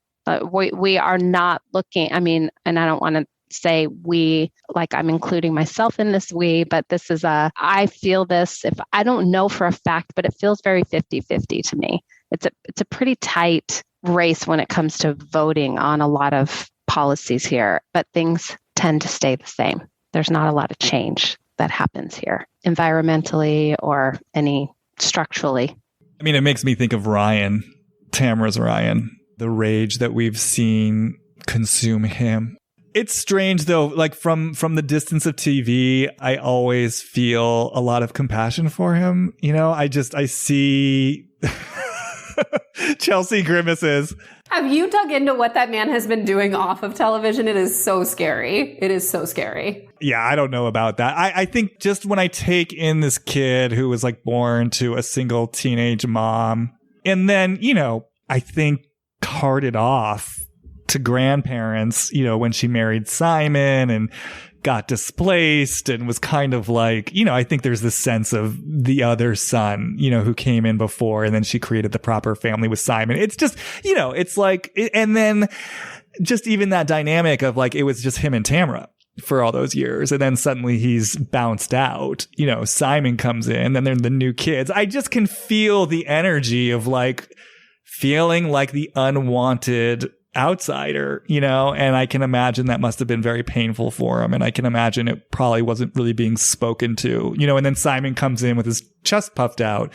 We are not looking, and I don't want to say we, like I'm including myself in this we, but this is I feel this, if I don't know for a fact, but it feels very 50-50 to me. It's a pretty tight race when it comes to voting on a lot of policies here, but things tend to stay the same. There's not a lot of change that happens here, environmentally or any structurally. It makes me think of Ryan, Tamara's Ryan, the rage that we've seen consume him. It's strange though, like from the distance of TV, I always feel a lot of compassion for him. I see Chelsea grimaces. Have you dug into what that man has been doing off of television? It is so scary. It is so scary. Yeah, I don't know about that. I think just when I take in this kid who was like born to a single teenage mom, and then, I think carted off to grandparents, when she married Simon, and got displaced and was kind of like, I think there's this sense of the other son, who came in before, and then she created the proper family with Simon. It's just, it's like, and then just even that dynamic of like, it was just him and Tamara for all those years. And then suddenly he's bounced out, Simon comes in and they're the new kids. I just can feel the energy of like feeling like the unwanted outsider, and I can imagine that must have been very painful for him. And I can imagine it probably wasn't really being spoken to, and then Simon comes in with his chest puffed out.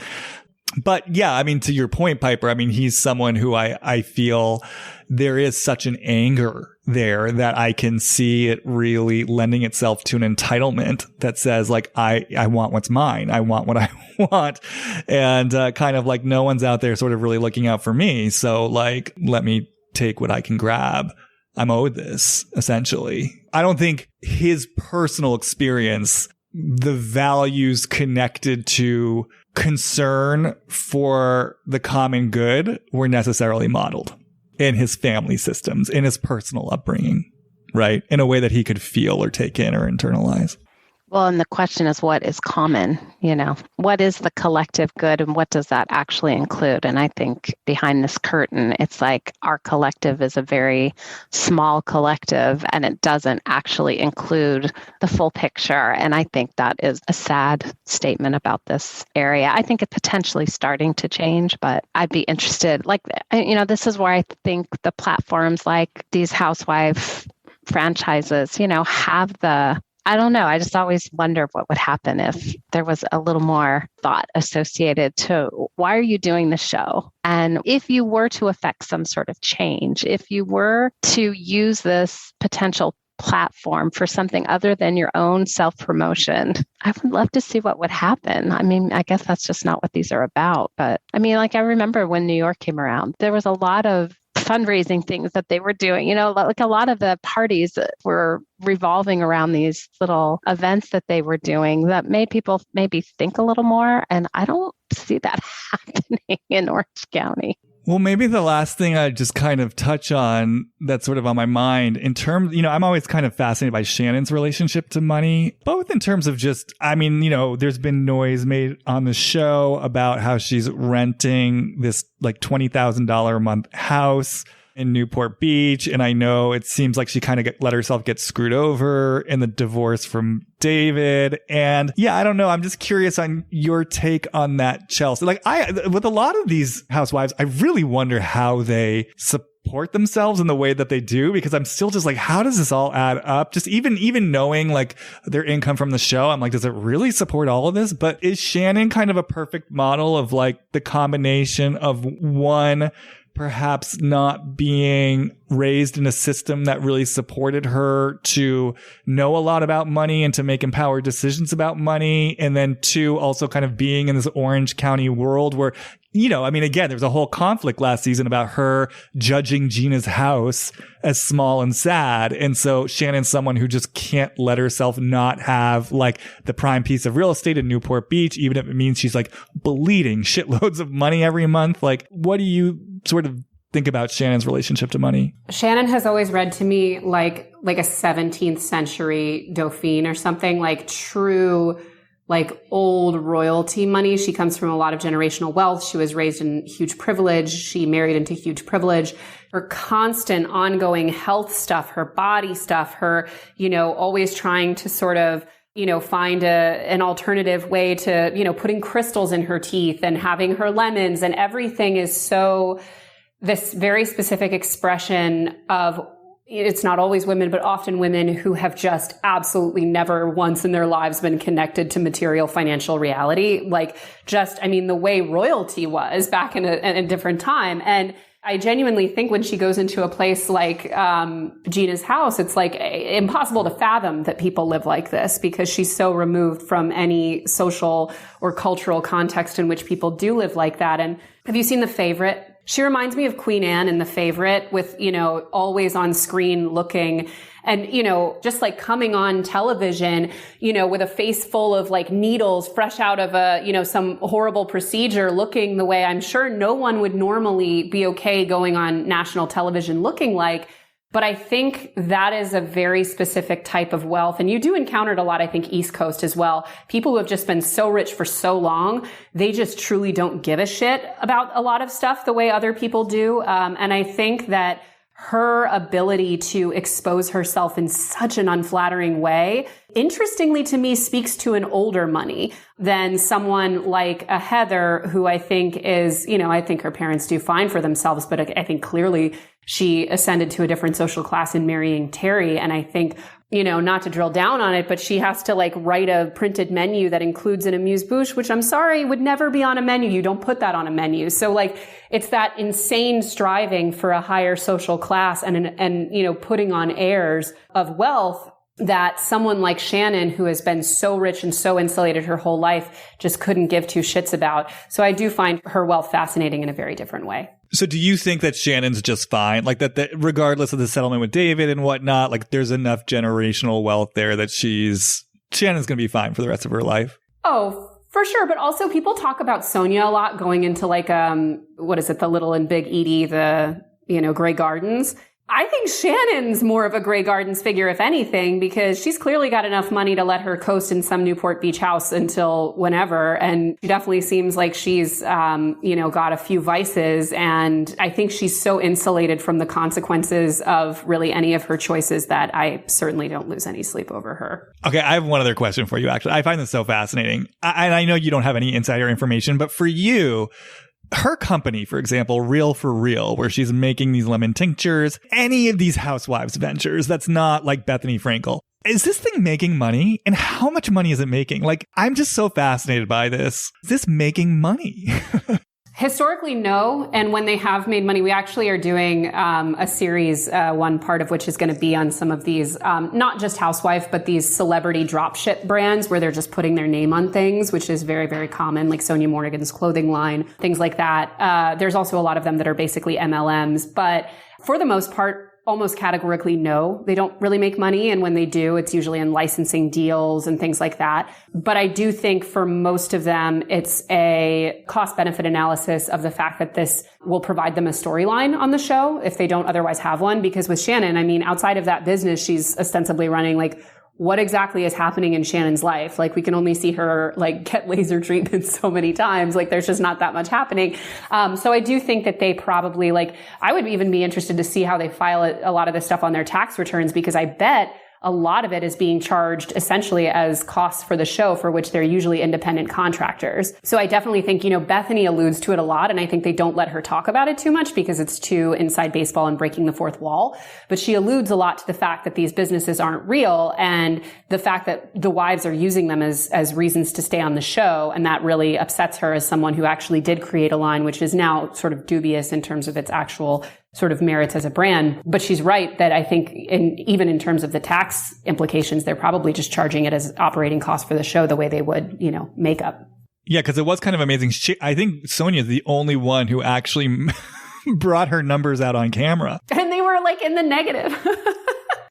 But yeah, I mean, to your point, Piper, I mean, he's someone who I feel there is such an anger there that I can see it really lending itself to an entitlement that says like, I want what's mine. I want what I want. And kind of like no one's out there sort of really looking out for me. So like, let me take what I can grab. I'm owed this, essentially. I don't think his personal experience, the values connected to concern for the common good were necessarily modeled in his family systems, in his personal upbringing, right? In a way that he could feel or take in or internalize. Well, and the question is, what is common? What is the collective good and what does that actually include? And I think behind this curtain, it's like our collective is a very small collective and it doesn't actually include the full picture. And I think that is a sad statement about this area. I think it's potentially starting to change, but I'd be interested, this is where I think the platforms like these housewife franchises, have I don't know. I just always wonder what would happen if there was a little more thought associated to why are you doing the show? And if you were to affect some sort of change, if you were to use this potential platform for something other than your own self-promotion, I would love to see what would happen. I mean, I guess that's just not what these are about. But I mean, I remember when New York came around, there was a lot of fundraising things that they were doing, like a lot of the parties were revolving around these little events that they were doing that made people maybe think a little more. And I don't see that happening in Orange County. Well, maybe the last thing I just kind of touch on that's sort of on my mind in terms, I'm always kind of fascinated by Shannon's relationship to money, both in terms of just, there's been noise made on the show about how she's renting this like $20,000 a month house in Newport Beach. And I know it seems like she kind of let herself get screwed over in the divorce from David. And yeah, I don't know. I'm just curious on your take on that, Chelsea. Like with a lot of these housewives, I really wonder how they support themselves in the way that they do, because I'm still just like, how does this all add up? Just even knowing like their income from the show, I'm like, does it really support all of this? But is Shannon kind of a perfect model of like the combination of one, perhaps not being raised in a system that really supported her to know a lot about money and to make empowered decisions about money. And then two, also kind of being in this Orange County world where, again, there was a whole conflict last season about her judging Gina's house as small and sad. And so Shannon's someone who just can't let herself not have like the prime piece of real estate in Newport Beach, even if it means she's like bleeding shitloads of money every month. Like, what do you sort of think about Shannon's relationship to money? Shannon has always read to me like a 17th century Dauphine or something, like true, like old royalty money. She comes from a lot of generational wealth. She was raised in huge privilege. She married into huge privilege. Her constant ongoing health stuff, her body stuff, her, always trying to sort of, find an alternative way to, putting crystals in her teeth and having her lemons, and everything is so this very specific expression of, it's not always women, but often women who have just absolutely never once in their lives been connected to material financial reality. Like the way royalty was back in a different time. And I genuinely think when she goes into a place like Gina's house, it's like impossible to fathom that people live like this, because she's so removed from any social or cultural context in which people do live like that. And have you seen The Favorite? She reminds me of Queen Anne in The Favorite with, always on screen looking and, just like coming on television, with a face full of like needles fresh out of some horrible procedure, looking the way I'm sure no one would normally be okay going on national television looking like. But I think that is a very specific type of wealth. And you do encounter it a lot, I think, East Coast as well. People who have just been so rich for so long, they just truly don't give a shit about a lot of stuff the way other people do. And I think that her ability to expose herself in such an unflattering way, interestingly to me, speaks to an older money than someone like a Heather, who I think is, I think her parents do fine for themselves, but I think clearly she ascended to a different social class in marrying Terry. And I think, not to drill down on it, but she has to write a printed menu that includes an amuse-bouche, which I'm sorry, would never be on a menu. You don't put that on a menu. So it's that insane striving for a higher social class and putting on airs of wealth that someone like Shannon, who has been so rich and so insulated her whole life, just couldn't give two shits about. So I do find her wealth fascinating in a very different way. So do you think that Shannon's just fine? That regardless of the settlement with David and whatnot, there's enough generational wealth there that Shannon's going to be fine for the rest of her life? Oh, for sure. But also people talk about Sonia a lot going into what is it? The Little and Big Edie, the, Grey Gardens. I think Shannon's more of a Grey Gardens figure, if anything, because she's clearly got enough money to let her coast in some Newport Beach house until whenever. And she definitely seems like she's, got a few vices. And I think she's so insulated from the consequences of really any of her choices that I certainly don't lose any sleep over her. Okay, I have one other question for you, actually. I find this so fascinating. And I know you don't have any insider information, but for you, her company, for example, Real for Real, where she's making these lemon tinctures, any of these Housewives ventures that's not like Bethany Frankel. Is this thing making money? And how much money is it making? I'm just so fascinated by this. Is this making money? Historically, no. And when they have made money, we actually are doing a series, one part of which is going to be on some of these, not just Housewife, but these celebrity dropship brands where they're just putting their name on things, which is very, very common, like Sonia Morgan's clothing line, things like that. There's also a lot of them that are basically MLMs. But for the most part, almost categorically, no, they don't really make money. And when they do, it's usually in licensing deals and things like that. But I do think for most of them, it's a cost benefit analysis of the fact that this will provide them a storyline on the show if they don't otherwise have one. Because with Shannon, outside of that business, she's ostensibly running what exactly is happening in Shannon's life? We can only see her get laser treatments so many times. There's just not that much happening. So I do think that they probably I would even be interested to see how they file a lot of this stuff on their tax returns, because I bet a lot of it is being charged essentially as costs for the show, for which they're usually independent contractors. So I definitely think, Bethany alludes to it a lot, and I think they don't let her talk about it too much because it's too inside baseball and breaking the fourth wall. But she alludes a lot to the fact that these businesses aren't real and the fact that the wives are using them as reasons to stay on the show. And that really upsets her as someone who actually did create a line, which is now sort of dubious in terms of its actual sort of merits as a brand. But she's right that I think even in terms of the tax implications, they're probably just charging it as operating costs for the show the way they would, makeup. Yeah, because it was kind of amazing. I think Sonia is the only one who actually brought her numbers out on camera. And they were in the negative.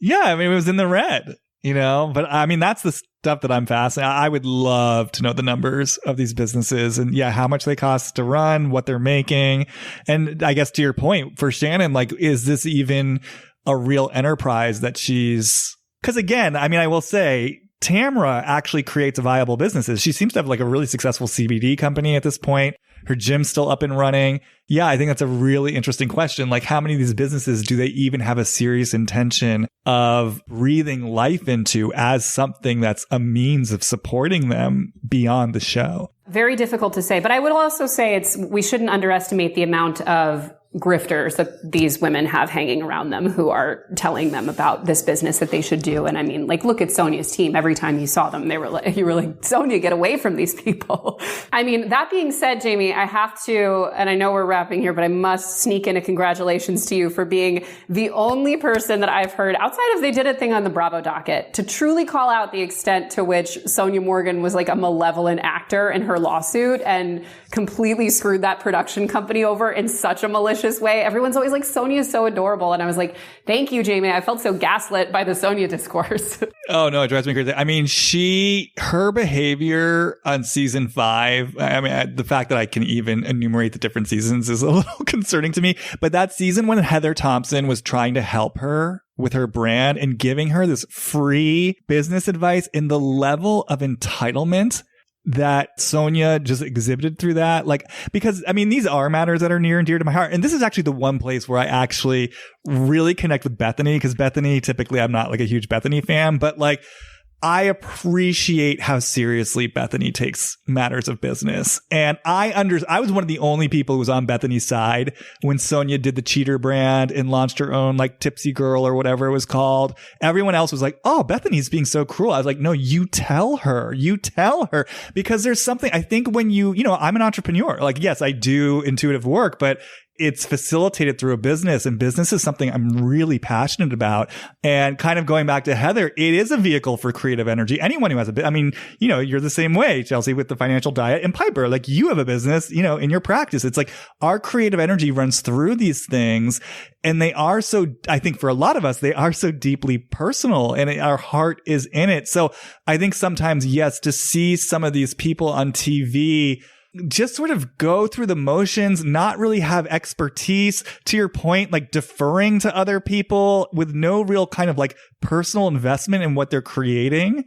Yeah, it was in the red. But that's the stuff that I'm fascinated. I would love to know the numbers of these businesses and how much they cost to run, what they're making. And I guess to your point for Shannon, is this even a real enterprise that because again, I will say Tamra actually creates viable businesses. She seems to have a really successful CBD company at this point. Her gym's still up and running. Yeah, I think that's a really interesting question. How many of these businesses do they even have a serious intention of breathing life into as something that's a means of supporting them beyond the show? Very difficult to say. But I would also say we shouldn't underestimate the amount of grifters that these women have hanging around them who are telling them about this business that they should do. And look at Sonia's team. Every time you saw them, you were like, Sonia, get away from these people. That being said, Jamie, I have to, and I know we're wrapping here, but I must sneak in a congratulations to you for being the only person that I've heard outside of they did a thing on the Bravo docket to truly call out the extent to which Sonia Morgan was a malevolent actor in her lawsuit and completely screwed that production company over in such a malicious malicious way. Everyone's always like, Sonia's so adorable. And I was like, thank you, Jamie. I felt so gaslit by the Sonia discourse. Oh, no, it drives me crazy. I mean, her behavior on season 5, I mean, the fact that I can even enumerate the different seasons is a little concerning to me. But that season when Heather Thompson was trying to help her with her brand and giving her this free business advice, and the level of entitlement that Sonia just exhibited through that, like, because I mean, these are matters that are near and dear to my heart. And this is actually the one place where I actually really connect with Bethany, because Bethany, typically I'm not like a huge Bethany fan, but like, I appreciate how seriously Bethany takes matters of business. And I was one of the only people who was on Bethany's side when Sonia did the cheater brand and launched her own like Tipsy Girl or whatever it was called. Everyone else was like, oh, Bethany's being so cruel. I was like, no, you tell her, because there's something, I think when I'm an entrepreneur, like, yes, I do intuitive work, but it's facilitated through a business, and business is something I'm really passionate about. And kind of going back to Heather, it is a vehicle for creative energy. Anyone who has you're the same way, Chelsea, with the financial diet, and Piper, like, you have a business, in your practice. It's like our creative energy runs through these things, and they are so, I think for a lot of us, they are so deeply personal, and our heart is in it. So I think sometimes, yes, to see some of these people on TV just sort of go through the motions, not really have expertise, to your point, like deferring to other people with no real kind of like personal investment in what they're creating.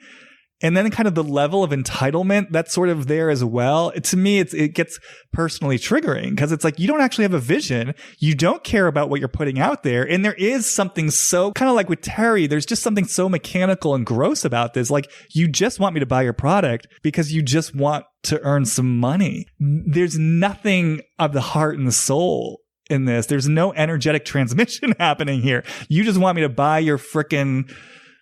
And then kind of the level of entitlement that's sort of there as well. To me, it gets personally triggering, because it's like, you don't actually have a vision. You don't care about what you're putting out there. And there is something so kind of like with Terry, there's just something so mechanical and gross about this. Like, you just want me to buy your product because you just want to earn some money. There's nothing of the heart and the soul in this. There's no energetic transmission happening here. You just want me to buy your frickin'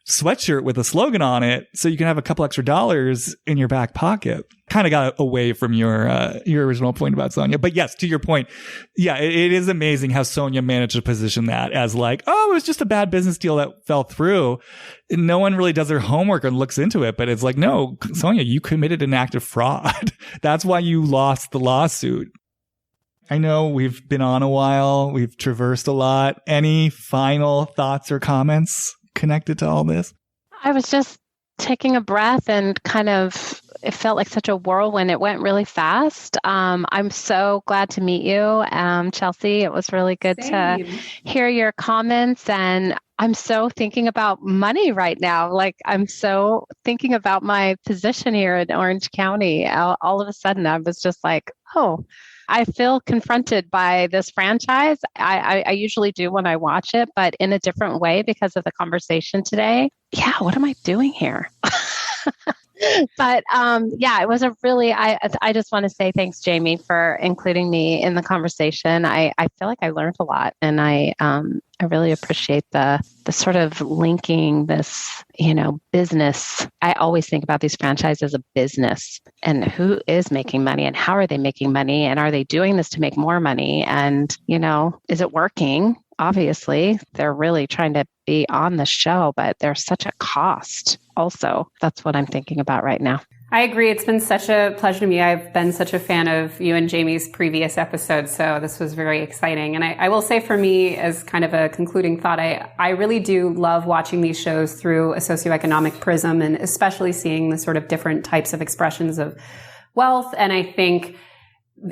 sweatshirt with a slogan on it so you can have a couple extra dollars in your back pocket. Kind of got away from your original point about Sonia. But yes, to your point, yeah, it is amazing how Sonia managed to position that as like, oh, it was just a bad business deal that fell through. And no one really does their homework and looks into it. But it's like, no, Sonia, you committed an act of fraud. That's why you lost the lawsuit. I know we've been on a while. We've traversed a lot. Any final thoughts or comments connected to all this? I was just taking a breath and kind of, it felt like such a whirlwind. It went really fast. I'm so glad to meet you, Chelsea. It was really good to hear your comments. And I'm so thinking about money right now. Like, I'm so thinking about my position here in Orange County. All of a sudden, I was just like, oh, I feel confronted by this franchise. I usually do when I watch it, but in a different way because of the conversation today. Yeah, what am I doing here? But it was a really, I just want to say thanks, Jamie, for including me in the conversation. I feel like I learned a lot, and I really appreciate the sort of linking this, business. I always think about these franchises as a business, and who is making money and how are they making money, and are they doing this to make more money? And, is it working? Obviously, they're really trying to be on the show, but there's such a cost also. That's what I'm thinking about right now. I agree. It's been such a pleasure to me. I've been such a fan of you and Jamie's previous episodes, so this was very exciting. And I will say, for me, as kind of a concluding thought, I really do love watching these shows through a socioeconomic prism, and especially seeing the sort of different types of expressions of wealth. And I think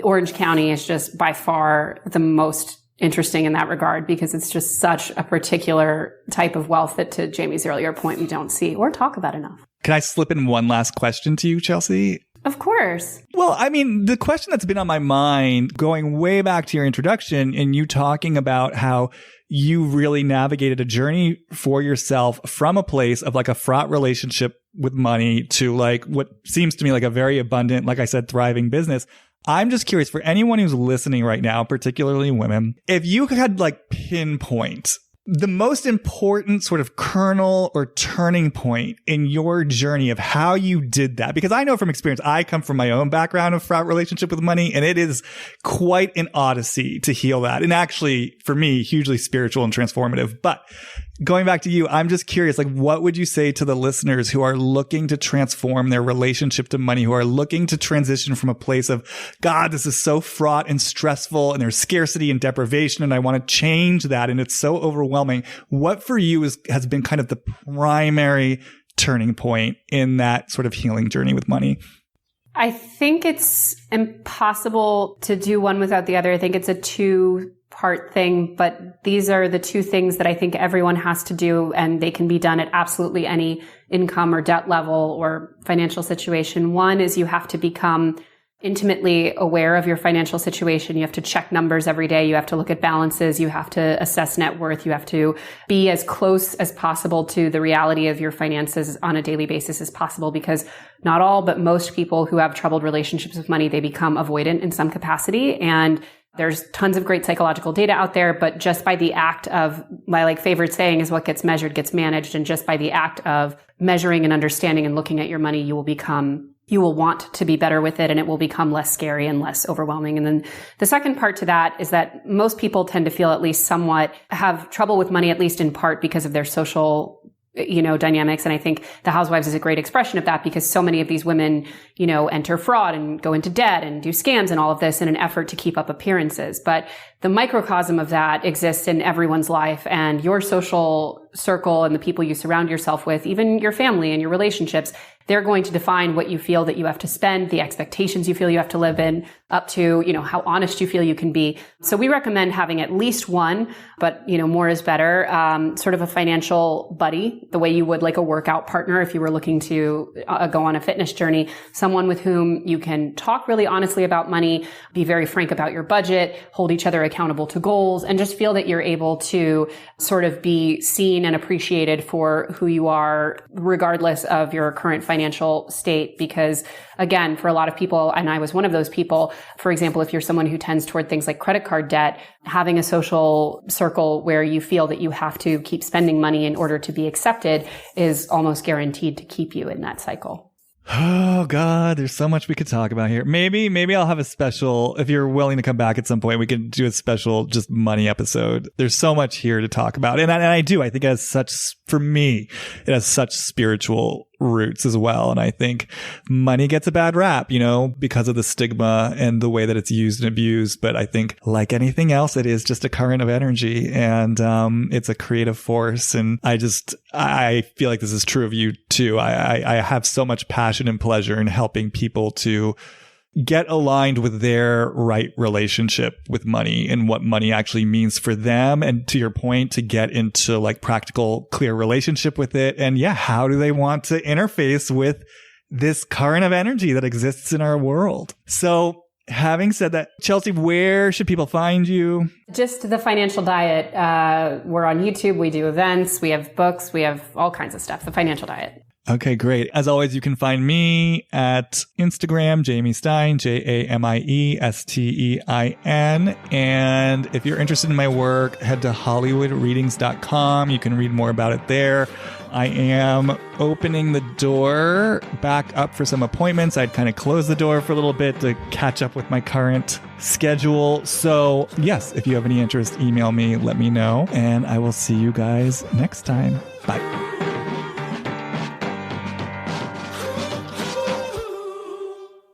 Orange County is just by far the most interesting in that regard, because it's just such a particular type of wealth that, to Jamie's earlier point, we don't see or talk about enough. Can I slip in one last question to you, Chelsea? Of course. Well, I mean, the question that's been on my mind, going way back to your introduction and you talking about how you really navigated a journey for yourself from a place of like a fraught relationship with money to like what seems to me like a very abundant, like I said, thriving business. I'm just curious, for anyone who's listening right now, particularly women, if you had like pinpoint the most important sort of kernel or turning point in your journey of how you did that, because I know from experience, I come from my own background of fraught relationship with money, and it is quite an odyssey to heal that. And actually, for me, hugely spiritual and transformative. But going back to you, I'm just curious, like, what would you say to the listeners who are looking to transform their relationship to money, who are looking to transition from a place of, God, this is so fraught and stressful and there's scarcity and deprivation and I want to change that and it's so overwhelming. What for you has been kind of the primary turning point in that sort of healing journey with money? I think it's impossible to do one without the other. I think it's a two-part thing, but these are the two things that I think everyone has to do, and they can be done at absolutely any income or debt level or financial situation. One is you have to become intimately aware of your financial situation. You have to check numbers every day. You have to look at balances. You have to assess net worth. You have to be as close as possible to the reality of your finances on a daily basis as possible, because not all, but most people who have troubled relationships with money, they become avoidant in some capacity. And there's tons of great psychological data out there, but just by the act of, my favorite saying is, what gets measured gets managed. And just by the act of measuring and understanding and looking at your money, you will want to be better with it, and it will become less scary and less overwhelming. And then the second part to that is that most people tend to feel at least somewhat have trouble with money, at least in part because of their social dynamics. And I think the Housewives is a great expression of that, because so many of these women, enter fraud and go into debt and do scams and all of this in an effort to keep up appearances. But the microcosm of that exists in everyone's life, and your social circle and the people you surround yourself with, even your family and your relationships, they're going to define what you feel that you have to spend, the expectations you feel you have to live in, up to, how honest you feel you can be. So we recommend having at least one, but, more is better, sort of a financial buddy, the way you would like a workout partner if you were looking to go on a fitness journey, someone with whom you can talk really honestly about money, be very frank about your budget, hold each other accountable to goals, and just feel that you're able to sort of be seen and appreciated for who you are, regardless of your current financial state. Because again, for a lot of people, and I was one of those people, for example, if you're someone who tends toward things like credit card debt, having a social circle where you feel that you have to keep spending money in order to be accepted is almost guaranteed to keep you in that cycle. Oh God, there's so much we could talk about here. Maybe I'll have a special, if you're willing to come back at some point, we could do a special just money episode. There's so much here to talk about. And I think it has such, for me, it has such spiritual roots as well. And I think money gets a bad rap, because of the stigma and the way that it's used and abused. But I think like anything else, it is just a current of energy, and it's a creative force. And I feel like this is true of you too. I have so much passion and pleasure in helping people to get aligned with their right relationship with money and what money actually means for them. And to your point, to get into like practical, clear relationship with it. And how do they want to interface with this current of energy that exists in our world? So having said that, Chelsea, where should people find you? Just The Financial Diet. We're on YouTube. We do events. We have books. We have all kinds of stuff. The Financial Diet. Okay, great. As always, you can find me at Instagram, Jamie Stein, JamieStein. And if you're interested in my work, head to HollywoodReadings.com. You can read more about it there. I am opening the door back up for some appointments. I'd kind of closed the door for a little bit to catch up with my current schedule. So yes, if you have any interest, email me, let me know, and I will see you guys next time. Bye.